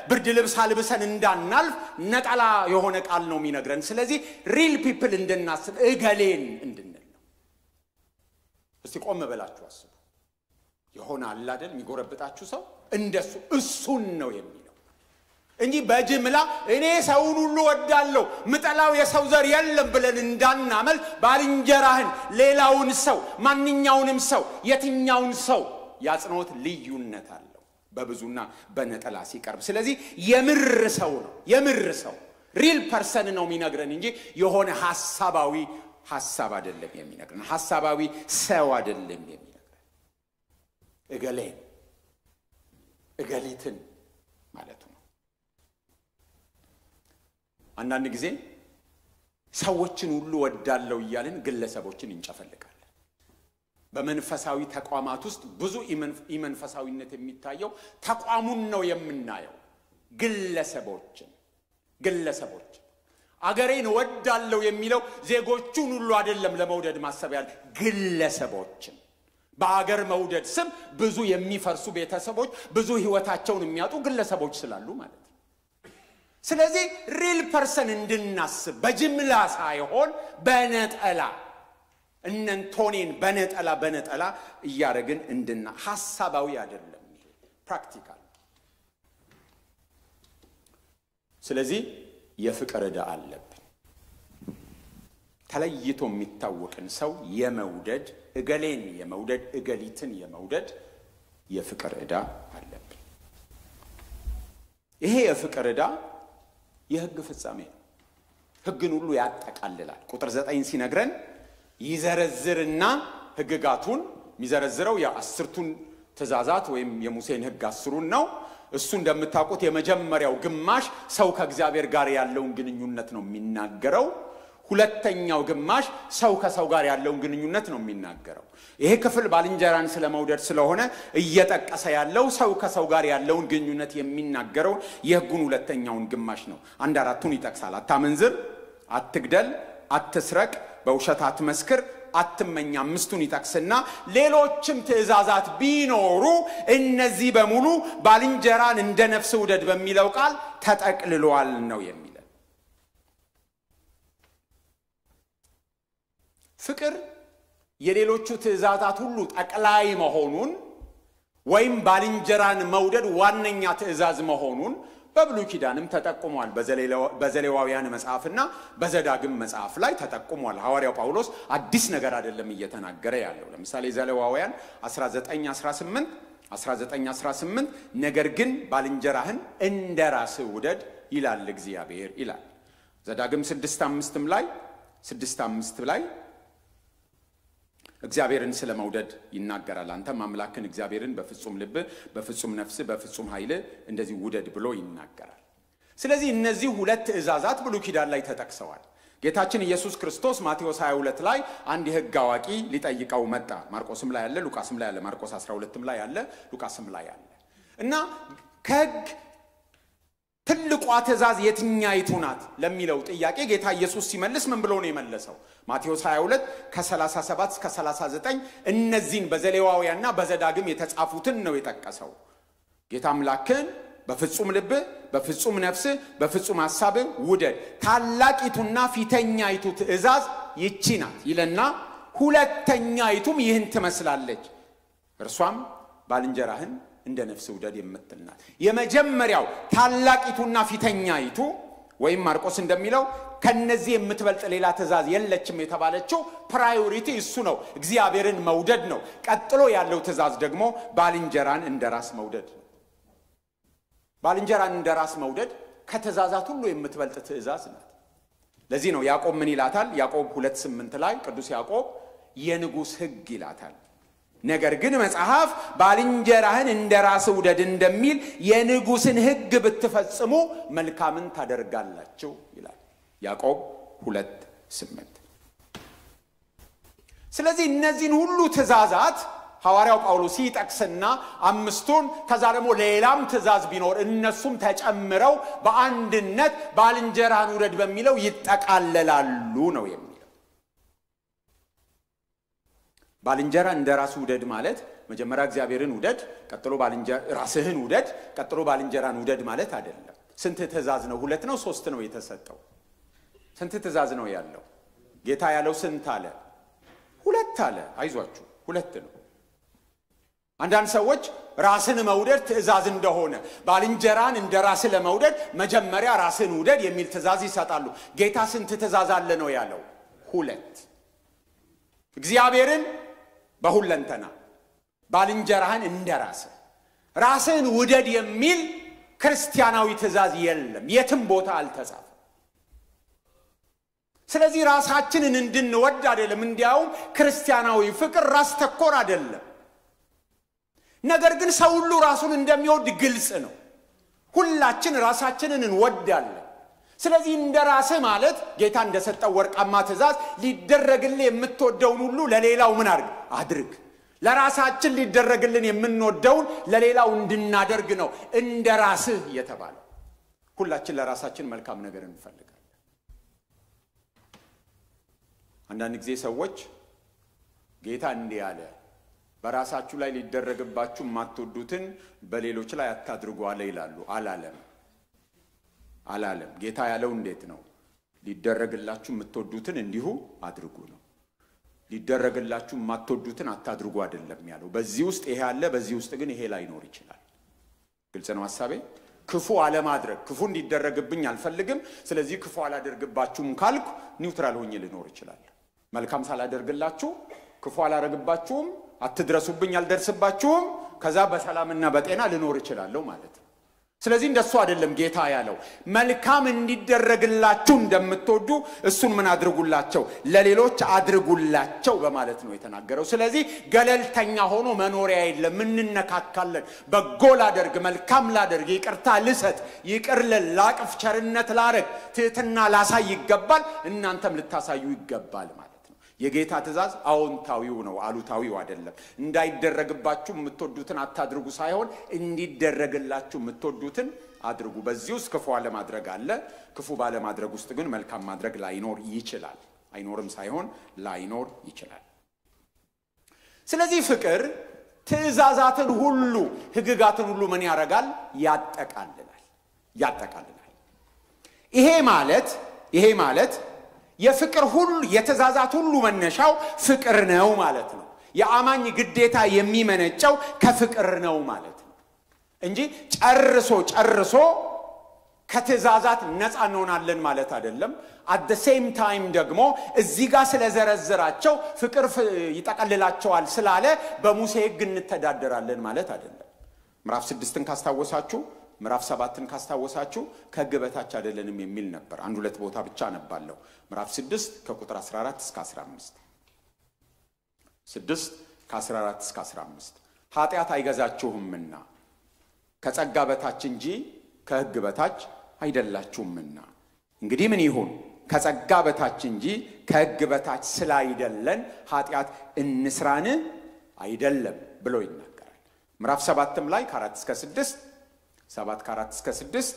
ብርድ ልብስ አልብሰን እንዳናልፍ ነጠላ የሆነ ቃል ነው የሚነግረን ስለዚህ ሪል ፒፕል እንድናስብ እገሌን እንድንል ነው እስቲ ቆም በላችሁ አስቡ የሆነ አለ አይደል የሚጎረብጣችሁ ሰው እንደሱ እሱን ነው የሚለው እንጂ በጅምላ እኔ ሰውን ሁሉ ወዳለሁ ምጣላው የሰው ዘር የለም ብለን እንዳናመል ባልንጀራህን ሌላውን ሰው ማንኛውንም ሰው የትኛውን ሰው ያጽንኦት ልዩነት አለው በብዙና በነጠላ ሲቀርብ ስለዚህ የምር ሰው ሪል ፐርሰን ነው የሚነግረን እንጂ የሆነ ሐሳብ አይደለም የሚነግረን ሐሳባዊ ሰው አይደለም የሚነግረን እገሊትን ማለት ነው አንዳንድ ጊዜ ሰዎችን ሁሉ ወዳለው ይያልን ግለሰቦችን እንጨፈልቃለን በመንፈሳዊ ተቋማት ውስጥ ብዙ ኢመንፈሳዊነት የሚታየው ተቋሙን ነው የምናየው ግለሰቦችን አገሬን ወዳለው የሚለው ዜጎቹን ሁሉ አይደለም ለመውደድ ማሰብ ያለ ግለሰቦችን በአገር መውደድ ስም ብዙ የሚፈርሱ ቤተሰቦች ብዙ ህይወታቸውን የሚያጡ ግለሰቦች ስላሉ ማለት ነው። ስለዚህ ሪል ፐርሰን እንድናስብ በጅምላ ሳይሆን በነጠላ እነንቶኔን በነጠላ እያረግን እንድና ሐሳባዊ አይደለም ይሄ ፕራክቲካል። ስለዚህ የፍቅር ዕዳ አለብን። ተለይቶ የሚታወቅን ሰው የመውደድ እገሌን የመውደድ እገሊትን የመውደድ የፍቅር ዕዳ አለብን። ይሄ የፍቅር ዕዳ የሕግ ፍጻሜ ነው። ሕግን ሁሉ ያጠቃልላል። ቁጥር 9 ሲነግረን ይዘረዝርና ሕግጋቱን የሚዘረዝረው የ10ቱን ትእዛዛት ወይም የሙሴን ሕግ 10ን ነው። እሱ እንደምታውቁት የመጀመሪያው ግማሽ ሰው ከእግዚአብሔር ጋር ያለውን ግንኙነት ነው የሚናገረው። ሁለተኛው ግማሽ ሰው ከሰው ጋር ያለውን ግንኙነት ነው የሚናገረው። ይሄ ክፍል ባልንጀራን ስለመውደድ ስለሆነ እየጠቀሰ ያለው ሰው ከሰው ጋር ያለውን ግንኙነት የሚናገረው የሕጉን ሁለተኛውን ግማሽ ነው። 1/4ቱን ይጠቅሳል። አታመንዝር፣ አትግደል፣ አትስረቅ፣ በውሸት አትመስክር፣ አትመኝ 5ቱን ይጠቅስና ሌሎችም ትእዛዛት ቢኖሩ እነዚህ በሙሉ ባልንጀራን እንደ ነፍስ ውደድ በሚለው ቃል ተጠቅልሏል ነው የሚለው። ፍቅር የሌሎቹ ትእዛዛት ሁሉ ጠቅላይ መሆኑን ወይም ባልንጀራን መውደድ ዋነኛ ትእዛዝ መሆኑን በብሉይ ኪዳንም ተጠቅሟል። በዘሌዋውያን መጽሐፍና በዘዳግም መጽሐፍ ላይ ተጠቅሟል። ሐዋርያው ጳውሎስ አዲስ ነገር አይደለም እየተናገረ ያለው። ለምሳሌ ዘሌዋውያን 19:18 ነገር ግን ባልንጀራህን እንደራስህ ውደድ ይላል እግዚአብሔር ይላል። ዘዳግም 6:5 ላይ እግዚአብሔርን ስለመውደድ ይናገራል። አንተም አምላክን እግዚአብሔርን በፍጹም ልብ፣ በፍጹም ነፍስ፣ በፍጹም ኃይል እንደዚህ ውደድ ብሎ ይናገራል። ስለዚህ እነዚህ ሁለት ትእዛዛት ብሉይ ኪዳን ላይ ተጠቅሰዋል። ጌታችን ኢየሱስ ክርስቶስ ማቴዎስ 22 ላይ አንድ የሕግ አዋቂ ሊጠይቀው መጣ። ማርቆስም ላይ ያለ፣ ሉቃስም ላይ ያለ፣ ማርቆስ 12ም ላይ ያለ፣ ሉቃስም ላይ ያለ እና ከሕግ ትልቋ ትእዛዝ የትኛይቱ ናት ለሚለው ጥያቄ ጌታ ኢየሱስ ሲመልስ ምን ብሎ ነው የመለሰው? ማቴዎስ 22 ከ37 እስከ 39 እነዚህን በዘሌዋውያንና በዘዳግም የተጻፉትን ነው የጠቀሰው። ጌታ አምላክን በፍጹም ልብ፣ በፍጹም ነፍስ፣ በፍጹም ሐሳብ ውደድ፣ ታላቂቱና ፊተኛይቱ ትእዛዝ ይቺ ናት ይለና ሁለተኛይቱም ይህን ትመስላለች፣ እርሷም ባልንጀራህን እንደ ነፍስ ውደድ የምትልናት። የመጀመሪያው ታላቂቱና ፊተኛይቱ ወይም ማርቆስ እንደሚለው ከነዚህ የምትበልጥ ሌላ ትእዛዝ የለችም የተባለችው ፕራዮሪቲ እሱ ነው፣ እግዚአብሔርን መውደድ ነው። ቀጥሎ ያለው ትእዛዝ ደግሞ ባልንጀራን እንደራስ መውደድ ነው። ባልንጀራን እንደራስ መውደድ ከትእዛዛት ሁሉ የምትበልጥ ትእዛዝ ናት። ለዚህ ነው ያዕቆብ ምን ይላታል? ያዕቆብ 2:8 ላይ ቅዱስ ያዕቆብ የንጉሥ ሕግ ይላታል። ነገር ግን መጽሐፍ ባልንጀራህን እንደራስ ውደድ እንደሚል የንጉሥን ሕግ ብትፈጽሙ መልካምን ታደርጋላችሁ ይላል ያዕቆብ 2:8። ስለዚህ እነዚህን ሁሉ ትእዛዛት ሐዋርያው ጳውሎስ ይጠቅስና 5ቱን ከዛ ደግሞ ሌላም ትእዛዝ ቢኖር እነሱም ተጨምረው በአንድነት ባልንጀራን ውደድ በሚለው ይጠቃለላሉ ነው የሚለው። ባልንጀራ እንደራስ ውደድ ማለት መጀመሪያ እግዚአብሔርን ውደድ፣ ቀጥሎ ራስህን ውደድ፣ ቀጥሎ ባልንጀራን ውደድ ማለት አይደለም። ስንት ትእዛዝ ነው? 2 ነው 3 ነው የተሰጠው? ስንት ትእዛዝ ነው ያለው? ጌታ ያለው ስንት አለ? 2 አለ። አይዟችሁ 2 ነው። አንዳንድ ሰዎች ራስን መውደድ ትእዛዝ እንደሆነ ባልንጀራን እንደራስ ለመውደድ መጀመሪያ ራስን ውደድ የሚል ትእዛዝ ይሰጣሉ። ጌታ ስንት ትእዛዝ አለ ነው ያለው? 2። እግዚአብሔርን በሁለንተና ባልንጀራህን እንደራስ ራስን ውደድ የሚል ክርስቲያናዊ ትእዛዝ የለም፣ የትም ቦታ አልተጻፈም። ስለዚህ ራሳችንን እንድንወድ አይደለም፣ እንዲያውም ክርስቲያናዊ ፍቅር ራስ ተኮር አይደለም። ነገር ግን ሰው ሁሉ ራሱን እንደሚወድ ግልጽ ነው። ሁላችን ራሳችንን እንወዳለን። ስለዚህ እንደራስህ ማለት ጌታ እንደሰጠው ወርቃማ ትእዛዝ ሊደረግልህ የምትወደውን ሁሉ ለሌላው ምን አድርግ። ለራሳችን ሊደረግልን የምንወደውን ለሌላው እንድናደርግ ነው እንደራስህ የተባለው። ሁላችን ለራሳችን መልካም ነገር እንፈልጋለን። አንዳንድ ጊዜ ሰዎች ጌታ እንዲህ ያለ በራሳችሁ ላይ ሊደረግባችሁ የማትወዱትን በሌሎች ላይ አታድርጉ አለ ይላሉ። አላለም። ጌታ ያለው እንዴት ነው? ሊደረግላችሁ የምትወዱትን እንዲሁ አድርጉ ነው። ሊደረግላችሁ የማትወዱትን አታድርጉ አይደለም ያለው። በዚህ ውስጥ ይሄ አለ፣ በዚህ ውስጥ ግን ይሄ ላይኖር ይችላል። ግልጽ ነው ሐሳቤ? ክፉ አለማድረግ፣ ክፉ እንዲደረግብኝ አልፈልግም፣ ስለዚህ ክፉ አላደርግባችሁም ካልኩ ኒውትራል ሆኜ ልኖር ይችላል። መልካም ሳላደርግላችሁ ክፉ አላደርግባችሁም፣ አትድረሱብኝ፣ አልደርስባችሁም፣ ከዛ በሰላምና በጤና ልኖር ይችላል ማለት ነው። ስለዚህ እንደሱ አይደለም ጌታ ያለው። መልካም እንዲደረግላችሁ እንደምትወዱ እሱን ምን አድርጉላቸው? ለሌሎች አድርጉላቸው በማለት ነው የተናገረው። ስለዚህ ገለልተኛ ሆኖ መኖሪያ የለም። እንነካካለን። በጎ ላደርግ፣ መልካም ላደርግ፣ ይቅርታ ልሰጥ፣ ይቅር ላቅፍ፣ ቸርነት ላረግ፣ ትህትና ላሳይ ይገባል። እናንተም ልታሳዩ ይገባል ማለት ነው። የጌታ ትእዛዝ አዎንታዊው ነው፣ አሉታዊው አይደለም። እንዳይደረግባችሁ የምትወዱትን አታድርጉ ሳይሆን እንዲደረግላችሁ የምትወዱትን አድርጉ። በዚህ ውስጥ ክፉ አለማድረግ አለ። ክፉ ባለማድረግ ውስጥ ግን መልካም ማድረግ ላይኖር ይችላል። አይኖርም ሳይሆን ላይኖር ይችላል። ስለዚህ ፍቅር ትእዛዛትን ሁሉ ህግጋትን ሁሉ ምን ያደርጋል? ያጠቃልላል። ይሄ ማለት የፍቅር ሁሉ የትእዛዛት ሁሉ መነሻው ፍቅር ነው ማለት ነው። የአማኝ ግዴታ የሚመነጨው ከፍቅር ነው ማለት ነው እንጂ ጨርሶ ከትእዛዛት ነፃ እንሆናለን ማለት አይደለም። at the same time ደግሞ እዚህ ጋር ስለዘረዘራቸው ፍቅር ይጠቀልላቸዋል ስላለ በሙሴ ሕግ እንተዳደራለን ማለት አይደለም። ምዕራፍ 6ን ካስታወሳችሁ ምዕራፍ 7ን ካስታወሳችሁ ከሕግ በታች አይደለንም የሚል ነበር። አንድ ሁለት ቦታ ብቻ ነባለው። ምዕራፍ 6 ከቁጥር 14 እስከ 15 6 ከ14 እስከ 15 ኃጢአት አይገዛችሁምና ከጸጋ በታች እንጂ ከሕግ በታች አይደላችሁምና እንግዲህ ምን ይሁን? ከጸጋ በታች እንጂ ከሕግ በታች ስላይደለን ኃጢአት እንስራን አይደለም ብሎ ይናገራል። ምዕራፍ 7ም ላይ ከ4 እስከ 6 7 ከ4 እስከ 6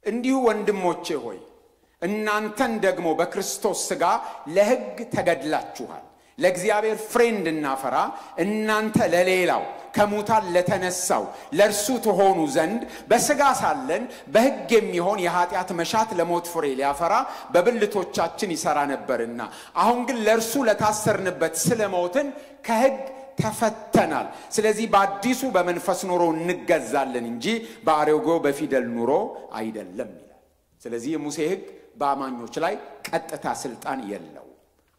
እንዲሁ ወንድሞቼ ሆይ እናንተን ደግሞ በክርስቶስ ሥጋ ለሕግ ተገድላችኋል፣ ለእግዚአብሔር ፍሬ እንድናፈራ እናንተ ለሌላው ከሙታን ለተነሳው ለእርሱ ትሆኑ ዘንድ በሥጋ ሳለን በሕግ የሚሆን የኃጢአት መሻት ለሞት ፍሬ ሊያፈራ በብልቶቻችን ይሠራ ነበርና አሁን ግን ለእርሱ ለታሰርንበት ስለሞትን ከሕግ ተፈተናል። ስለዚህ በአዲሱ በመንፈስ ኑሮ እንገዛለን እንጂ በአሮጌው በፊደል ኑሮ አይደለም ይላል። ስለዚህ የሙሴ ሕግ በአማኞች ላይ ቀጥታ ስልጣን የለው።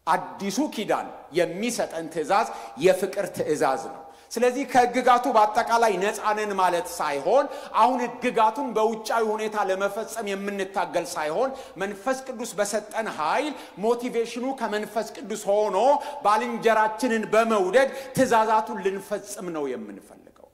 አዲሱ ኪዳን የሚሰጠን ትእዛዝ የፍቅር ትእዛዝ ነው። ስለዚህ ከሕግጋቱ በአጠቃላይ ነፃነን ማለት ሳይሆን አሁን ሕግጋቱን በውጫዊ ሁኔታ ለመፈጸም የምንታገል ሳይሆን መንፈስ ቅዱስ በሰጠን ኃይል ሞቲቬሽኑ ከመንፈስ ቅዱስ ሆኖ ባልንጀራችንን በመውደድ ትእዛዛቱን ልንፈጽም ነው የምንፈልገው።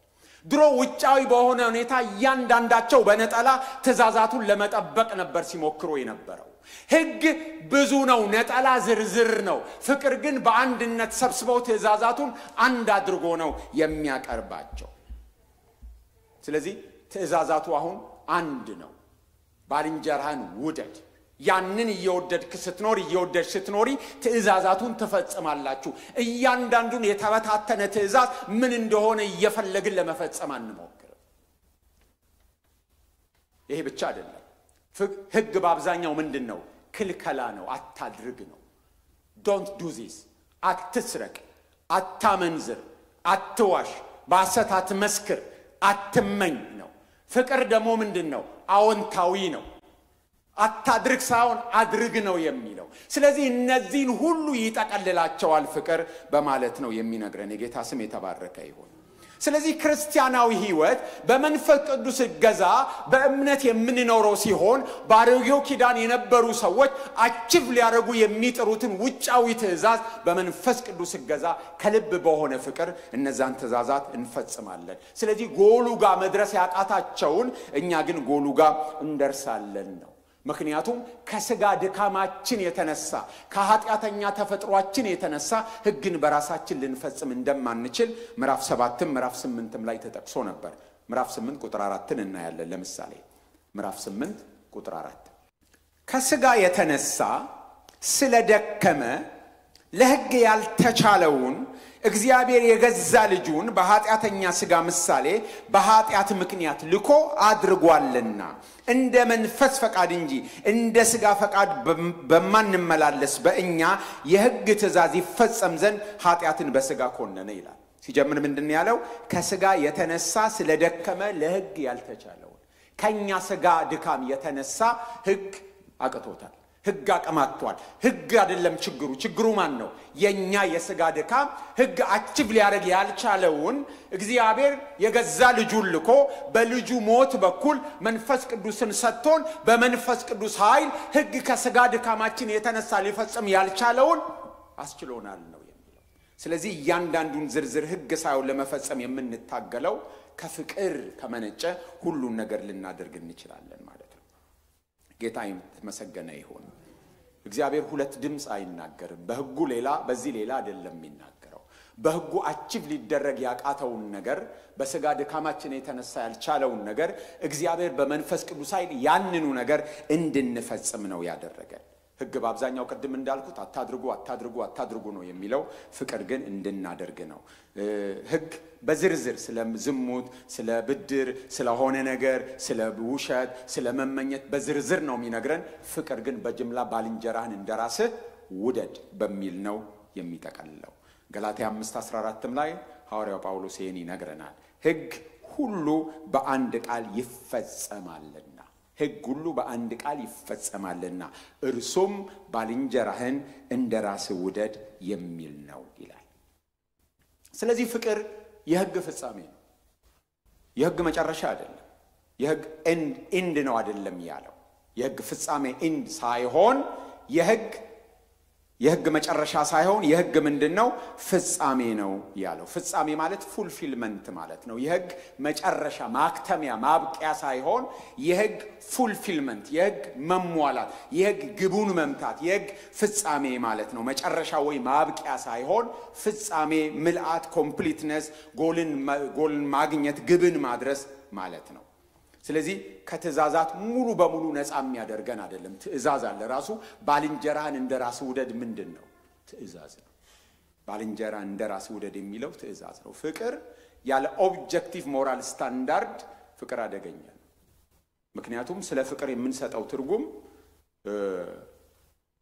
ድሮ ውጫዊ በሆነ ሁኔታ እያንዳንዳቸው በነጠላ ትእዛዛቱን ለመጠበቅ ነበር ሲሞክሩ የነበረው። ሕግ ብዙ ነው፣ ነጠላ ዝርዝር ነው። ፍቅር ግን በአንድነት ሰብስበው ትእዛዛቱን አንድ አድርጎ ነው የሚያቀርባቸው። ስለዚህ ትእዛዛቱ አሁን አንድ ነው። ባልንጀራህን ውደድ። ያንን እየወደድክ ስትኖር እየወደድሽ ስትኖሪ ትእዛዛቱን ትፈጽማላችሁ። እያንዳንዱን የተበታተነ ትእዛዝ ምን እንደሆነ እየፈለግን ለመፈጸም አንሞክር። ይሄ ብቻ አይደለም። ሕግ በአብዛኛው ምንድነው? ክልከላ ነው፣ አታድርግ ነው። ዶንት ዱ ዚስ፣ አትስረቅ፣ አታመንዝር፣ አትዋሽ፣ በሐሰት አትመስክር፣ አትመኝ ነው። ፍቅር ደግሞ ምንድነው? አዎንታዊ ነው። አታድርግ ሳይሆን አድርግ ነው የሚለው። ስለዚህ እነዚህን ሁሉ ይጠቀልላቸዋል ፍቅር በማለት ነው የሚነግረን። የጌታ ስም የተባረከ ይሁን። ስለዚህ ክርስቲያናዊ ሕይወት በመንፈስ ቅዱስ እገዛ በእምነት የምንኖረው ሲሆን በአሮጌው ኪዳን የነበሩ ሰዎች አቺቭ ሊያደርጉ የሚጥሩትን ውጫዊ ትእዛዝ በመንፈስ ቅዱስ እገዛ ከልብ በሆነ ፍቅር እነዛን ትእዛዛት እንፈጽማለን። ስለዚህ ጎሉ ጋር መድረስ ያቃታቸውን እኛ ግን ጎሉ ጋር እንደርሳለን ነው። ምክንያቱም ከሥጋ ድካማችን የተነሳ ከኃጢአተኛ ተፈጥሯችን የተነሳ ሕግን በራሳችን ልንፈጽም እንደማንችል ምዕራፍ 7ም ምዕራፍ 8ም ላይ ተጠቅሶ ነበር። ምዕራፍ 8 ቁጥር 4ን እናያለን። ለምሳሌ ምዕራፍ 8 ቁጥር 4 ከሥጋ የተነሳ ስለደከመ ለሕግ ያልተቻለውን እግዚአብሔር የገዛ ልጁን በኃጢአተኛ ሥጋ ምሳሌ በኃጢአት ምክንያት ልኮ አድርጓልና እንደ መንፈስ ፈቃድ እንጂ እንደ ሥጋ ፈቃድ በማንመላለስ በእኛ የሕግ ትእዛዝ ይፈጸም ዘንድ ኃጢአትን በሥጋ ኮነነ ይላል። ሲጀምር ምንድነው ያለው? ከሥጋ የተነሳ ስለደከመ ለሕግ ያልተቻለው ከኛ ሥጋ ድካም የተነሳ ሕግ አቅቶታል። ሕግ አቀማጥቷል። ሕግ አይደለም ችግሩ ማን ነው? የኛ የሥጋ ድካም ሕግ አቺቭ ሊያደርግ ያልቻለውን እግዚአብሔር የገዛ ልጁን ልኮ በልጁ ሞት በኩል መንፈስ ቅዱስን ሰጥቶን በመንፈስ ቅዱስ ኃይል ሕግ ከሥጋ ድካማችን የተነሳ ሊፈጽም ያልቻለውን አስችሎናል ነው የሚለው። ስለዚህ እያንዳንዱን ዝርዝር ሕግ ሳይሆን ለመፈጸም የምንታገለው ከፍቅር ከመነጨ ሁሉን ነገር ልናደርግ እንችላለን ማለት ነው። ጌታ ይመስገን ይሁን። እግዚአብሔር ሁለት ድምጽ አይናገርም። በሕጉ ሌላ በዚህ ሌላ አይደለም የሚናገረው። በሕጉ አቺቭ ሊደረግ ያቃተውን ነገር በሥጋ ድካማችን የተነሳ ያልቻለውን ነገር እግዚአብሔር በመንፈስ ቅዱስ ኃይል ያንኑ ነገር እንድንፈጽም ነው ያደረገን። ሕግ በአብዛኛው ቅድም እንዳልኩት አታድርጉ ነው የሚለው። ፍቅር ግን እንድናደርግ ነው። ሕግ በዝርዝር ስለ ዝሙት፣ ስለ ብድር፣ ስለሆነ ነገር፣ ስለ ውሸት፣ ስለ መመኘት በዝርዝር ነው የሚነግረን። ፍቅር ግን በጅምላ ባልንጀራህን እንደራስህ ውደድ በሚል ነው የሚጠቀልለው። ገላትያ 5:14 ላይ ሐዋርያው ጳውሎስ ይህን ይነግረናል። ሕግ ሁሉ በአንድ ቃል ይፈጸማልና ሕግ ሁሉ በአንድ ቃል ይፈጸማልና እርሱም ባልንጀራህን እንደራስህ ውደድ የሚል ነው ይላል። ስለዚህ ፍቅር የሕግ ፍጻሜ ነው። የሕግ መጨረሻ አይደለም። የሕግ ኤንድ ነው አይደለም ያለው። የሕግ ፍጻሜ ኤንድ ሳይሆን የሕግ መጨረሻ ሳይሆን የሕግ ምንድነው? ፍጻሜ ነው ያለው። ፍጻሜ ማለት ፉልፊልመንት ማለት ነው። የሕግ መጨረሻ ማክተሚያ ማብቂያ ሳይሆን የሕግ ፉልፊልመንት፣ የሕግ መሟላት፣ የሕግ ግቡን መምታት፣ የሕግ ፍጻሜ ማለት ነው። መጨረሻ ወይ ማብቂያ ሳይሆን ፍጻሜ፣ ምልአት፣ ኮምፕሊትነስ፣ ጎልን ማግኘት፣ ግብን ማድረስ ማለት ነው። ስለዚህ ከትእዛዛት ሙሉ በሙሉ ነፃ የሚያደርገን አይደለም። ትእዛዝ አለ ራሱ። ባልንጀራህን እንደራስህ ውደድ ምንድነው? ትእዛዝ ነው። ባልንጀራህን እንደራስህ ውደድ የሚለው ትእዛዝ ነው። ፍቅር ያለ ኦብጀክቲቭ ሞራል ስታንዳርድ ፍቅር አደገኛ ነው። ምክንያቱም ስለ ፍቅር የምንሰጠው ትርጉም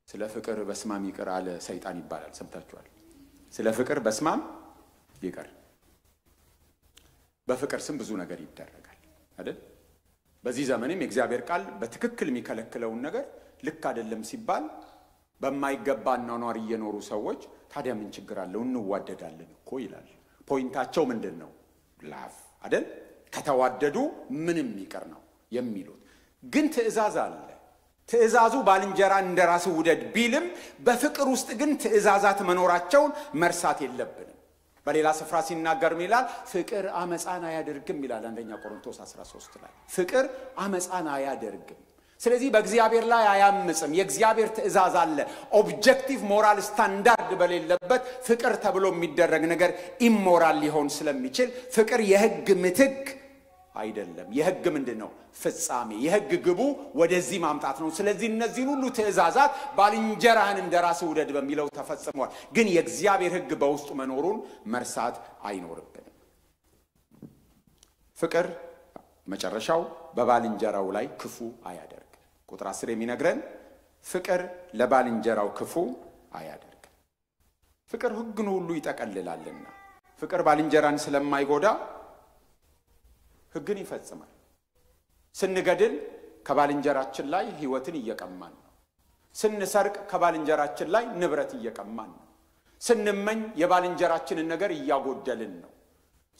ስለ ፍቅር በስማም ይቅር አለ ሰይጣን ይባላል። ሰምታችኋል? ስለ ፍቅር በስማም ይቅር። በፍቅር ስም ብዙ ነገር ይደረጋል አይደል? በዚህ ዘመንም የእግዚአብሔር ቃል በትክክል የሚከለክለውን ነገር ልክ አይደለም ሲባል በማይገባ ኗኗር እየኖሩ ሰዎች ታዲያ ምን ችግር አለው እንዋደዳለን እኮ ይላል። ፖይንታቸው ምንድነው? ላፍ አይደል? ከተዋደዱ ምንም ይቀር ነው የሚሉት። ግን ትእዛዝ አለ። ትእዛዙ ባልንጀራ እንደራስህ ውደድ ቢልም በፍቅር ውስጥ ግን ትእዛዛት መኖራቸውን መርሳት የለብንም። በሌላ ስፍራ ሲናገር ይላል ፍቅር አመፃን አያደርግም ይላል። አንደኛ ቆሮንቶስ 13 ላይ ፍቅር አመፃን አያደርግም። ስለዚህ በእግዚአብሔር ላይ አያምጽም። የእግዚአብሔር ትእዛዝ አለ። ኦብጀክቲቭ ሞራል ስታንዳርድ በሌለበት ፍቅር ተብሎ የሚደረግ ነገር ኢሞራል ሊሆን ስለሚችል ፍቅር የሕግ ምትክ አይደለም። የሕግ ምንድነው? ፍጻሜ። የሕግ ግቡ ወደዚህ ማምጣት ነው። ስለዚህ እነዚህ ሁሉ ትእዛዛት ባልንጀራህን እንደራስህ ውደድ በሚለው ተፈጽመዋል። ግን የእግዚአብሔር ሕግ በውስጡ መኖሩን መርሳት አይኖርብንም። ፍቅር መጨረሻው በባልንጀራው ላይ ክፉ አያደርግ። ቁጥር 10 የሚነግረን ፍቅር ለባልንጀራው ክፉ አያደርግ። ፍቅር ሕግን ሁሉ ይጠቀልላልና ፍቅር ባልንጀራን ስለማይጎዳ ሕግን ይፈጽማል። ስንገድል ከባልንጀራችን ላይ ሕይወትን እየቀማን ነው። ስንሰርቅ ከባልንጀራችን ላይ ንብረት እየቀማን ነው። ስንመኝ የባልንጀራችንን ነገር እያጎደልን ነው።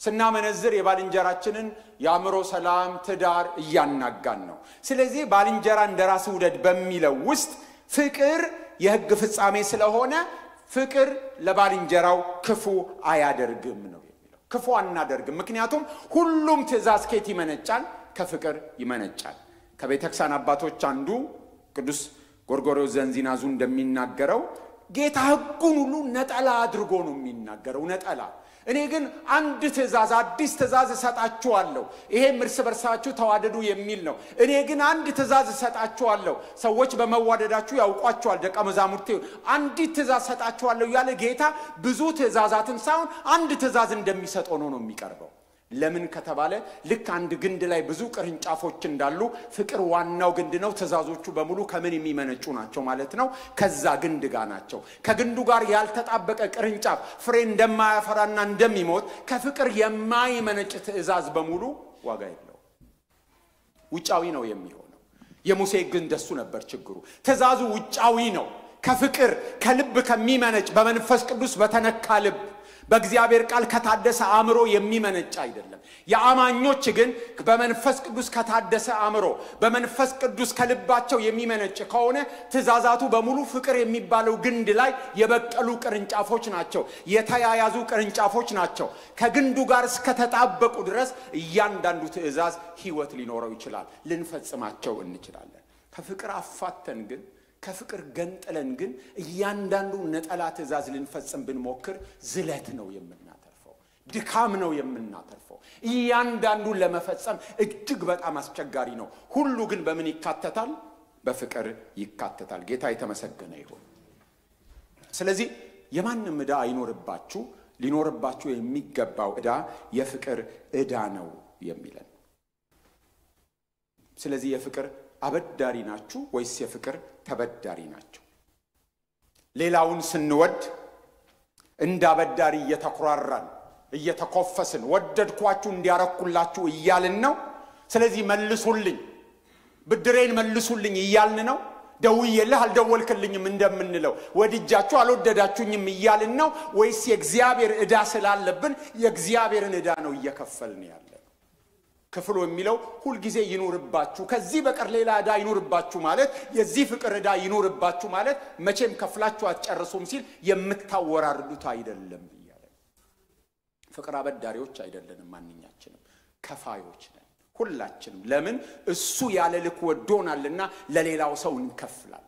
ስናመነዝር የባልንጀራችንን የአእምሮ ሰላም ትዳር እያናጋን ነው። ስለዚህ ባልንጀራ እንደራስህ ውደድ በሚለው ውስጥ ፍቅር የሕግ ፍጻሜ ስለሆነ ፍቅር ለባልንጀራው ክፉ አያደርግም ነው የሚለው። ክፉ አናደርግም። ምክንያቱም ሁሉም ትእዛዝ ከየት ይመነጫል? ከፍቅር ይመነጫል። ከቤተክርስቲያን አባቶች አንዱ ቅዱስ ጎርጎርዮስ ዘንዚናዙ እንደሚናገረው ጌታ ሕጉን ሁሉ ነጠላ አድርጎ ነው የሚናገረው። ነጠላ እኔ ግን አንድ ትእዛዝ አዲስ ትእዛዝ እሰጣችኋለሁ ይሄም እርስ በርሳችሁ ተዋደዱ የሚል ነው እኔ ግን አንድ ትእዛዝ እሰጣችኋለሁ ሰዎች በመዋደዳችሁ ያውቋቸዋል ደቀ መዛሙርቴ አንድ ትእዛዝ እሰጣችኋለሁ ያለ ጌታ ብዙ ትእዛዛትን ሳይሆን አንድ ትእዛዝ እንደሚሰጥ ሆኖ ነው የሚቀርበው ለምን ከተባለ ልክ አንድ ግንድ ላይ ብዙ ቅርንጫፎች እንዳሉ ፍቅር ዋናው ግንድ ነው ትእዛዞቹ በሙሉ ከምን የሚመነጩ ናቸው ማለት ነው ከዛ ግንድ ጋር ናቸው ከግንዱ ጋር ያልተጣበቀ ቅርንጫፍ ፍሬ እንደማያፈራና እንደሚሞት ከፍቅር የማይመነጭ ትእዛዝ በሙሉ ዋጋ የለው ውጫዊ ነው የሚሆነው የሙሴ ግን ደሱ ነበር ችግሩ ትእዛዙ ውጫዊ ነው ከፍቅር ከልብ ከሚመነጭ በመንፈስ ቅዱስ በተነካ ልብ በእግዚአብሔር ቃል ከታደሰ አእምሮ የሚመነጭ አይደለም የአማኞች ግን በመንፈስ ቅዱስ ከታደሰ አእምሮ በመንፈስ ቅዱስ ከልባቸው የሚመነጭ ከሆነ ትእዛዛቱ በሙሉ ፍቅር የሚባለው ግንድ ላይ የበቀሉ ቅርንጫፎች ናቸው የተያያዙ ቅርንጫፎች ናቸው ከግንዱ ጋር እስከተጣበቁ ድረስ እያንዳንዱ ትእዛዝ ሕይወት ሊኖረው ይችላል ልንፈጽማቸው እንችላለን ከፍቅር አፋተን ግን ከፍቅር ገንጥለን ግን እያንዳንዱ ነጠላ ትእዛዝ ልንፈጽም ብንሞክር ዝለት ነው የምናተርፈው ድካም ነው የምናተርፈው እያንዳንዱ ለመፈጸም እጅግ በጣም አስቸጋሪ ነው ሁሉ ግን በምን ይካተታል በፍቅር ይካተታል ጌታ የተመሰገነ ይሁን ስለዚህ የማንም ዕዳ አይኖርባችሁ ሊኖርባችሁ የሚገባው ዕዳ የፍቅር ዕዳ ነው የሚለን ስለዚህ የፍቅር አበዳሪ ናችሁ ወይስ የፍቅር ተበዳሪ ናችሁ ሌላውን ስንወድ እንዳበዳሪ እየተኩራራን እየተኮፈስን ወደድኳችሁ እንዲያረኩላችሁ እያልን ነው ስለዚህ መልሱልኝ ብድሬን መልሱልኝ እያልን ነው ደውዬልህ አልደወልክልኝም እንደምንለው ወድጃችሁ አልወደዳችሁኝም እያልን ነው ወይስ የእግዚአብሔር ዕዳ ስላለብን የእግዚአብሔርን ዕዳ ነው እየከፈልን ያለ ክፍሉ የሚለው ሁሉ ጊዜ ይኑርባችሁ ከዚህ በቀር ሌላ ዕዳ ይኑርባችሁ ማለት የዚህ ፍቅር ዕዳ ይኑርባችሁ ማለት መቼም ከፍላችሁ አትጨርሱም ሲል የምታወራርዱት አይደለም ይያለ ፍቅር አበዳሪዎች አይደለንም ማንኛችንም ከፋዮች ነን ሁላችንም ለምን እሱ ያለ ልክ ወዶናልና ለሌላው ሰው እንከፍላለን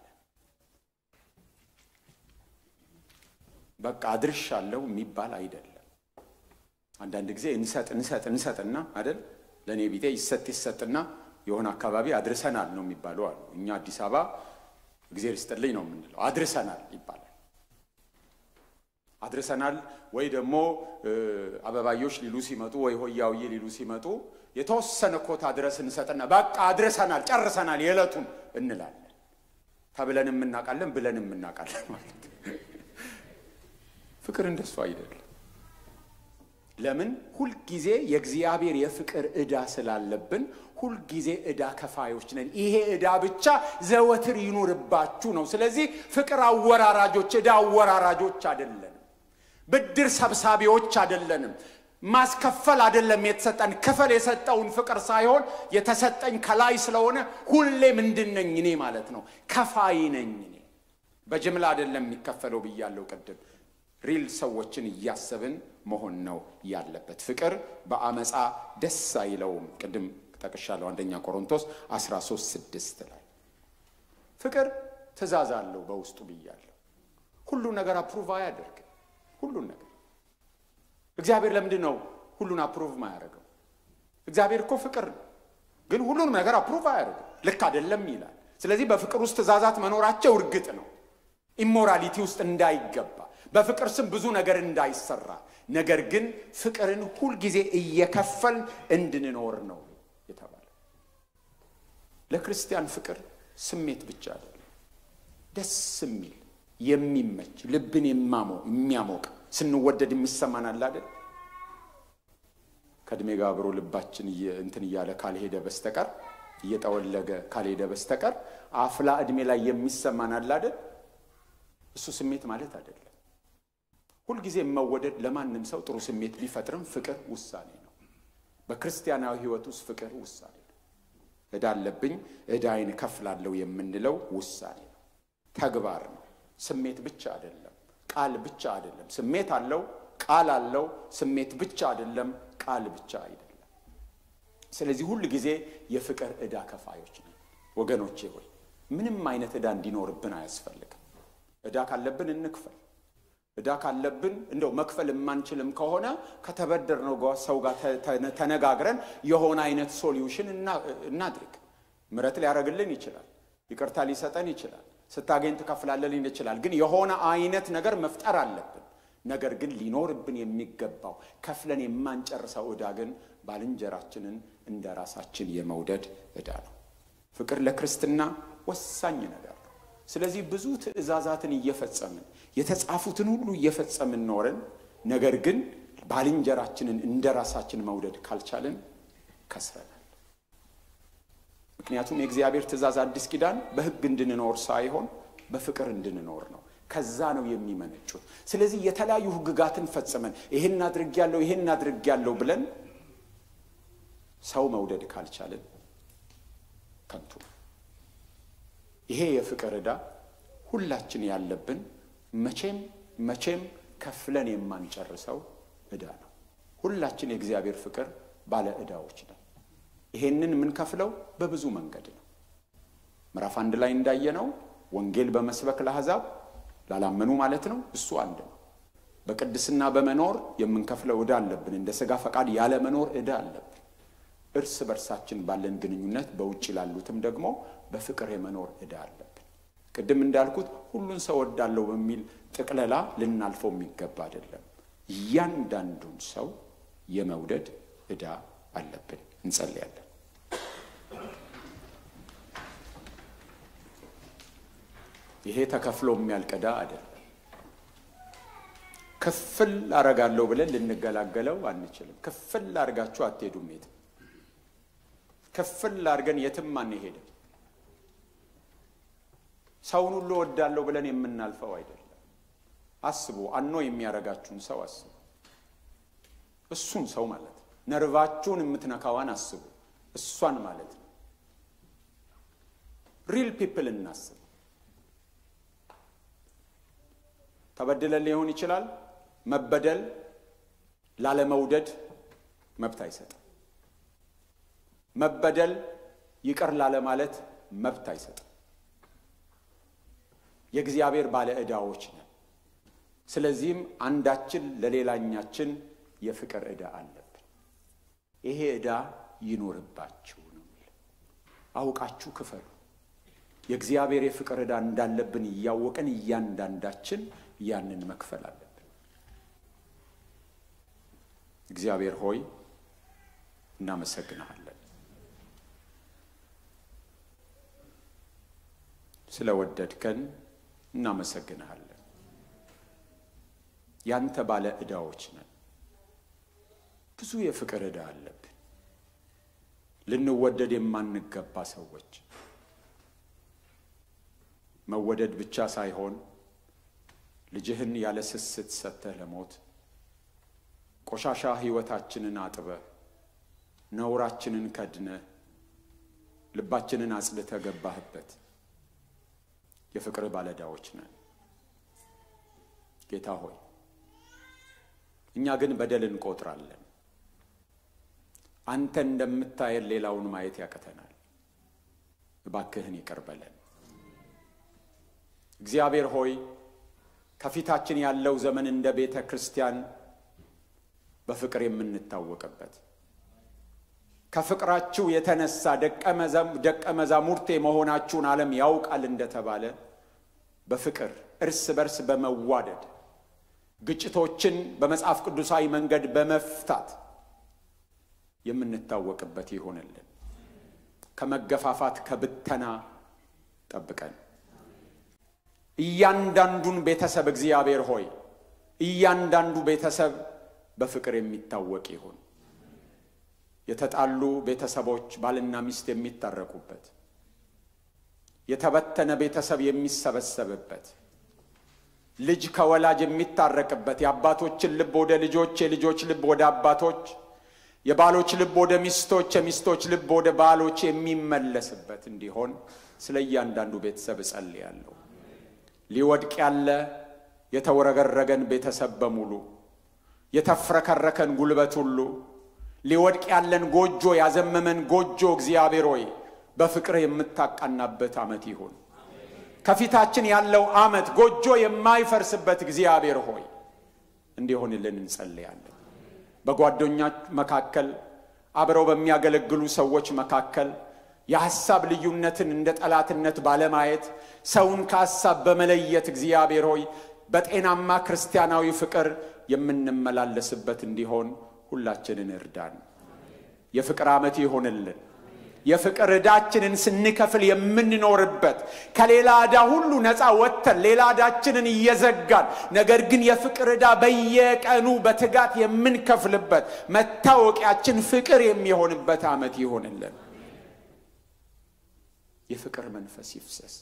በቃ አድርሻለሁ የሚባል አይደለም አንዳንድ ጊዜ እንሰጥና አይደል ለኔ ቢቴ ይሰጥና የሆነ አካባቢ አድርሰናል ነው የሚባለው አሉ እኛ አዲስ አበባ እግዚአብሔር ይስጥልኝ ነው የምንለው አድርሰናል ይባላል አድርሰናል ወይ ደግሞ አበባዮች ሊሉ ሲመጡ ወይ ሆያውዬ ሊሉ ሲመጡ የተወሰነ ኮታ አድረስ እንሰጥና በቃ አድርሰናል ጨርሰናል የለቱን እንላለን ተብለንም እናቃለን ብለንም እናቃለን ማለት ፍቅር እንደሱ አይደለም ለምን ሁሉ ጊዜ የእግዚአብሔር የፍቅር ዕዳ ስላለብን ሁሉ ጊዜ ዕዳ ከፋዮች ነን ይሄ ዕዳ ብቻ ዘወትር ይኑርባችሁ ነው ስለዚህ ፍቅር አወራራጆች ዕዳ አወራራጆች አይደለንም ብድር ሰብሳቢዎች አይደለንም ማስከፈል አይደለም የተሰጠን ክፈል የሰጠውን ፍቅር ሳይሆን የተሰጠኝ ከላይ ስለሆነ ሁሌ ምንድነኝ እኔ ማለት ነው ከፋይ ነኝ እኔ በጅምላ አይደለም የሚከፈለው ብያለሁ ቀደም ሪል ሰዎችን ያሰብን መሆን ነው ያለበት ፍቅር በአመጻ ደስ አይለውም ቀደም ተቀሻለው አንደኛ ቆሮንቶስ 13:6 ላይ ፍቅር ትእዛዝ አለው በውስጡ ብያለሁ ሁሉ ነገር አፕሩቭ ያደርግ ሁሉ ነገር እግዚአብሔር ለምንድን ነው ሁሉን አፕሩቭ ማያደርገው እግዚአብሔር እኮ ፍቅር ግን ሁሉን ነገር አፕሩቭ ያደርግ ልክ አይደለም ይላል ስለዚህ በፍቅር ውስጥ ትእዛዛት መኖራቸው እርግጥ ነው ኢሞራሊቲ ውስጥ እንዳይገባ በፍቅር ስም ብዙ ነገር እንዳይሰራ ነገር ግን ፍቅርን ሁሉ ጊዜ እየከፈል እንድንኖር ነው የተባለ ለክርስቲያን ፍቅር ስሜት ብቻ አይደለም ደስ የሚል የሚመች ልብን የሚያሞቅ ስንወደድ የሚሰማናል አይደል ከድሜ ጋር አብሮ ልባችን እንትን ይያለ ካልሄደ በስተቀር እየተወለገ ካልሄደ በስተቀር አፍላ እድሜ ላይ የሚሰማናል አይደል እሱ ስሜት ማለት አይደለም ሁሉ ጊዜ መወደድ ለማንም ሰው ጥሩ ስሜት ቢፈጥርም ፍቅር ውሳኔ ነው በክርስቲያናዊ ህይወት ውስጥ ፍቅር ውሳኔ ነው ዕዳ አለብኝ ዕዳዬን ከፍላለሁ የምንለው ውሳኔ ነው ተግባር ነው ስሜት ብቻ አይደለም ቃል ብቻ አይደለም ስሜት አለው ቃል አለው ስሜት ብቻ አይደለም ቃል ብቻ አይደለም ስለዚህ ሁሉ ጊዜ የፍቅር ዕዳ ከፋዮች ነን ወገኖቼ ሆይ ምንም አይነት ዕዳ እንዲኖርብን አያስፈልግም ዕዳ ካለብን እንክፈል እዳ ካለብን እንደው መክፈል የማንችልም ከሆነ ከተበደርነው ሰው ጋር ተነጋግረን የሆነ አይነት ሶሉሽን እናድርግ። ምሕረት ሊያረግልን ይችላል፣ ይቅርታ ሊሰጠን ይችላል፣ ስታገኝ ትከፍላለህ ይችላል። ግን የሆነ አይነት ነገር መፍጠር አለብን። ነገር ግን ሊኖርብን የሚገባው ከፍለን የማንጨርሰው እዳ ግን ባልንጀራችንን እንደራሳችን የመውደድ እዳ ነው። ፍቅር ለክርስትና ወሳኝ ነገር ነው። ስለዚህ ብዙ ትእዛዛትን እየፈጸምን የተጻፉትን ሁሉ እየፈጸምን ኖረን ነገር ግን ባልንጀራችንን እንደራሳችን መውደድ ካልቻለን ከስረናል። ምክንያቱም የእግዚአብሔር ትእዛዝ አዲስ ኪዳን በሕግ እንድንኖር ሳይሆን በፍቅር እንድንኖር ነው። ከዛ ነው የሚመነጩት። ስለዚህ የተለያዩ ሕግጋትን ፈጽመን ይሄን አድርጌያለሁ ብለን ሰው መውደድ ካልቻለን ከንቱ። ይሄ የፍቅር ዕዳ ሁላችን ያለብን መቼም ከፍለን የማንጨርሰው ዕዳ ነው። ሁላችን የእግዚአብሔር ፍቅር ባለ ዕዳዎች ነን። ይሄንን ምን ከፍለው በብዙ መንገድ ነው። ምዕራፍ 1 ላይ እንዳየነው ወንጌል በመስበክ ለአሕዛብ ላላመኑ ማለት ነው። እሱ አንድ ነው። በቅድስና በመኖር የምንከፍለው ዕዳ አለብን። እንደ ሥጋ ፈቃድ ያለ መኖር ዕዳ አለብን። እርስ በርሳችን ባለን ግንኙነት በውጭ ላሉትም ደግሞ በፍቅር የመኖር ዕዳ አለብን። ቅድም እንዳልኩት ሁሉን ሰው ወዳለው በሚል ጥቅለላ ልናልፈው የሚገባ አይደለም። እያንዳንዱን ሰው የመውደድ ዕዳ አለብን። እንጸልያለን። ይሄ ተከፍሎ የሚያልቅ ዕዳ አይደለም። ክፍል አረጋለሁ ብለን ልንገላገለው አንችልም። ክፍል አርጋችሁ አትሄዱም። ክፍል አርገን የትም አንሄድም። ሰውን ሁሉ ወዳለው ብለን የምናልፈው አይደለም። አስቡ፣ አኖ የሚያረጋችሁን ሰው አስቡ። እሱን ሰው ማለት ነው። ነርቫችሁን የምትነካዋን አስቡ፣ እሷን ማለት ነው። ሪል ፒፕል እናስብ። ተበድለን ሊሆን ይችላል። መበደል ላለመውደድ መብት አይሰጥም። መበደል ይቅር ላለ ማለት መብት አይሰጥም። የእግዚአብሔር ባለ ዕዳዎች ነን። ስለዚህም አንዳችን ለሌላኛችን የፍቅር ዕዳ አለብን። ይሄ ዕዳ ይኖርባችሁ ነው የሚለው። አውቃችሁ ክፈሉ። የእግዚአብሔር የፍቅር ዕዳ እንዳለብን እያወቅን እያንዳንዳችን ያንን መክፈል አለብን። እግዚአብሔር ሆይ እናመሰግናለን። ስለወደድከን እናመሰግናለን። ያንተ ባለ ዕዳዎች ነን። ብዙ የፍቅር ዕዳ አለብን። ልንወደድ የማንገባ ሰዎች፣ መወደድ ብቻ ሳይሆን ልጅህን ያለ ስስት ሰጥተህ ለሞት ቆሻሻ ሕይወታችንን አጥበህ ነውራችንን ከድነህ ልባችንን አጽድተህ ገባህበት። የፍቅር ባለዕዳዎች ነን። ጌታ ሆይ እኛ ግን በደል እንቆጥራለን። አንተ እንደምታየን ሌላውን ማየት ያቀተናል። እባክህን ይቅር በለን። እግዚአብሔር ሆይ ከፊታችን ያለው ዘመን እንደ ቤተ ክርስቲያን በፍቅር የምንታወቅበት፣ ከፍቅራችሁ የተነሳ ደቀ መዛሙርቴ መሆናችሁን ዓለም ያውቃል እንደተባለ በፍቅር እርስ በርስ በመዋደድ ግጭቶችን በመጽሐፍ ቅዱሳዊ መንገድ በመፍታት የምንታወቅበት ይሆንልን። ከመገፋፋት ከብተና ጠብቀን። እያንዳንዱን ቤተሰብ እግዚአብሔር ሆይ እያንዳንዱ ቤተሰብ በፍቅር የሚታወቅ ይሁን። የተጣሉ ቤተሰቦች ባልና ሚስት የሚታረቁበት፣ የተበተነ ቤተሰብ የሚሰበሰብበት፣ ልጅ ከወላጅ የሚታረቅበት፣ የአባቶችን ልብ ወደ ልጆች፣ የልጆች ልብ ወደ አባቶች፣ የባሎች ልብ ወደ ሚስቶች፣ የሚስቶች ልብ ወደ ባሎች የሚመለስበት እንዲሆን ስለ እያንዳንዱ ቤተሰብ እጸልያለሁ። ሊወድቅ ያለ የተወረገረገን ቤተሰብ በሙሉ፣ የተፍረከረከን ጉልበት ሁሉ፣ ሊወድቅ ያለን ጎጆ ያዘመመን ጎጆ እግዚአብሔር ሆይ በፍቅር የምታቃናበት ዓመት ይሁን። ከፊታችን ያለው ዓመት ጎጆ የማይፈርስበት እግዚአብሔር ሆይ እንዲሆንልን እንጸልያለን። በጓደኞች መካከል አብረው በሚያገለግሉ ሰዎች መካከል የሐሳብ ልዩነትን እንደ ጠላትነት ባለማየት ሰውን ከሐሳብ በመለየት እግዚአብሔር ሆይ በጤናማ ክርስቲያናዊ ፍቅር የምንመላለስበት እንዲሆን ሁላችንን እርዳን። የፍቅር ዓመት ይሆንልን። የፍቅር ዕዳችንን ስንከፍል የምንኖርበት ከሌላ ዕዳ ሁሉ ነፃ ወጥተን ሌላ ዕዳችንን እየዘጋን ነገር ግን የፍቅር ዕዳ በየቀኑ በትጋት የምንከፍልበት መታወቂያችን ፍቅር የሚሆንበት ዓመት ይሆንልን። የፍቅር መንፈስ ይፍሰስ።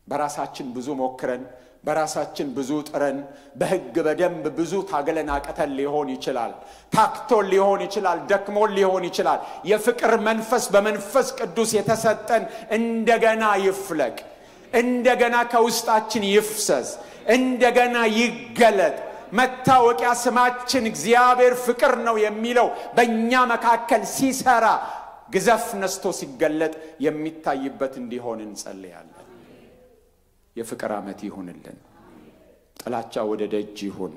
በራሳችን ብዙ ሞክረን በራሳችን ብዙ ጥረን በሕግ በደንብ ብዙ ታገለን አቀተን ሊሆን ይችላል። ታክቶን ሊሆን ይችላል። ደክሞን ሊሆን ይችላል። የፍቅር መንፈስ በመንፈስ ቅዱስ የተሰጠን እንደገና ይፍለቅ። እንደገና ከውስጣችን ይፍሰስ። እንደገና ይገለጥ። መታወቂያ ስማችን እግዚአብሔር ፍቅር ነው የሚለው በእኛ መካከል ሲሰራ ግዘፍ ነስቶ ሲገለጥ የሚታይበት እንዲሆን እንጸልያለን። የፍቅር ዓመት ይሁንልን። ጥላቻ ወደ ደጅ ይሁን።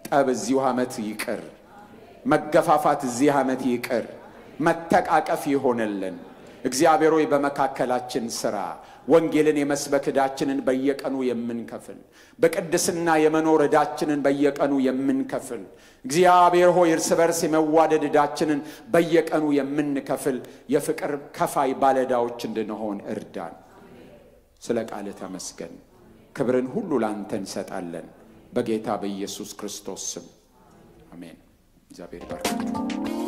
ጠብ እዚህ ዓመት ይቅር። መገፋፋት እዚህ ዓመት ይቅር። መተቃቀፍ ይሆንልን። እግዚአብሔር ሆይ በመካከላችን ስራ። ወንጌልን የመስበክ ዕዳችንን በየቀኑ የምንከፍል በቅድስና የመኖር ዕዳችንን በየቀኑ የምንከፍል እግዚአብሔር ሆይ እርስ በርስ የመዋደድ ዕዳችንን በየቀኑ የምንከፍል የፍቅር ከፋይ ባለዕዳዎች እንድንሆን እርዳን። ስለ ቃል ተመስገን። ክብርን ሁሉ ላንተ እንሰጣለን በጌታ በኢየሱስ ክርስቶስ ስም አሜን። እግዚአብሔር ይባርካችሁ።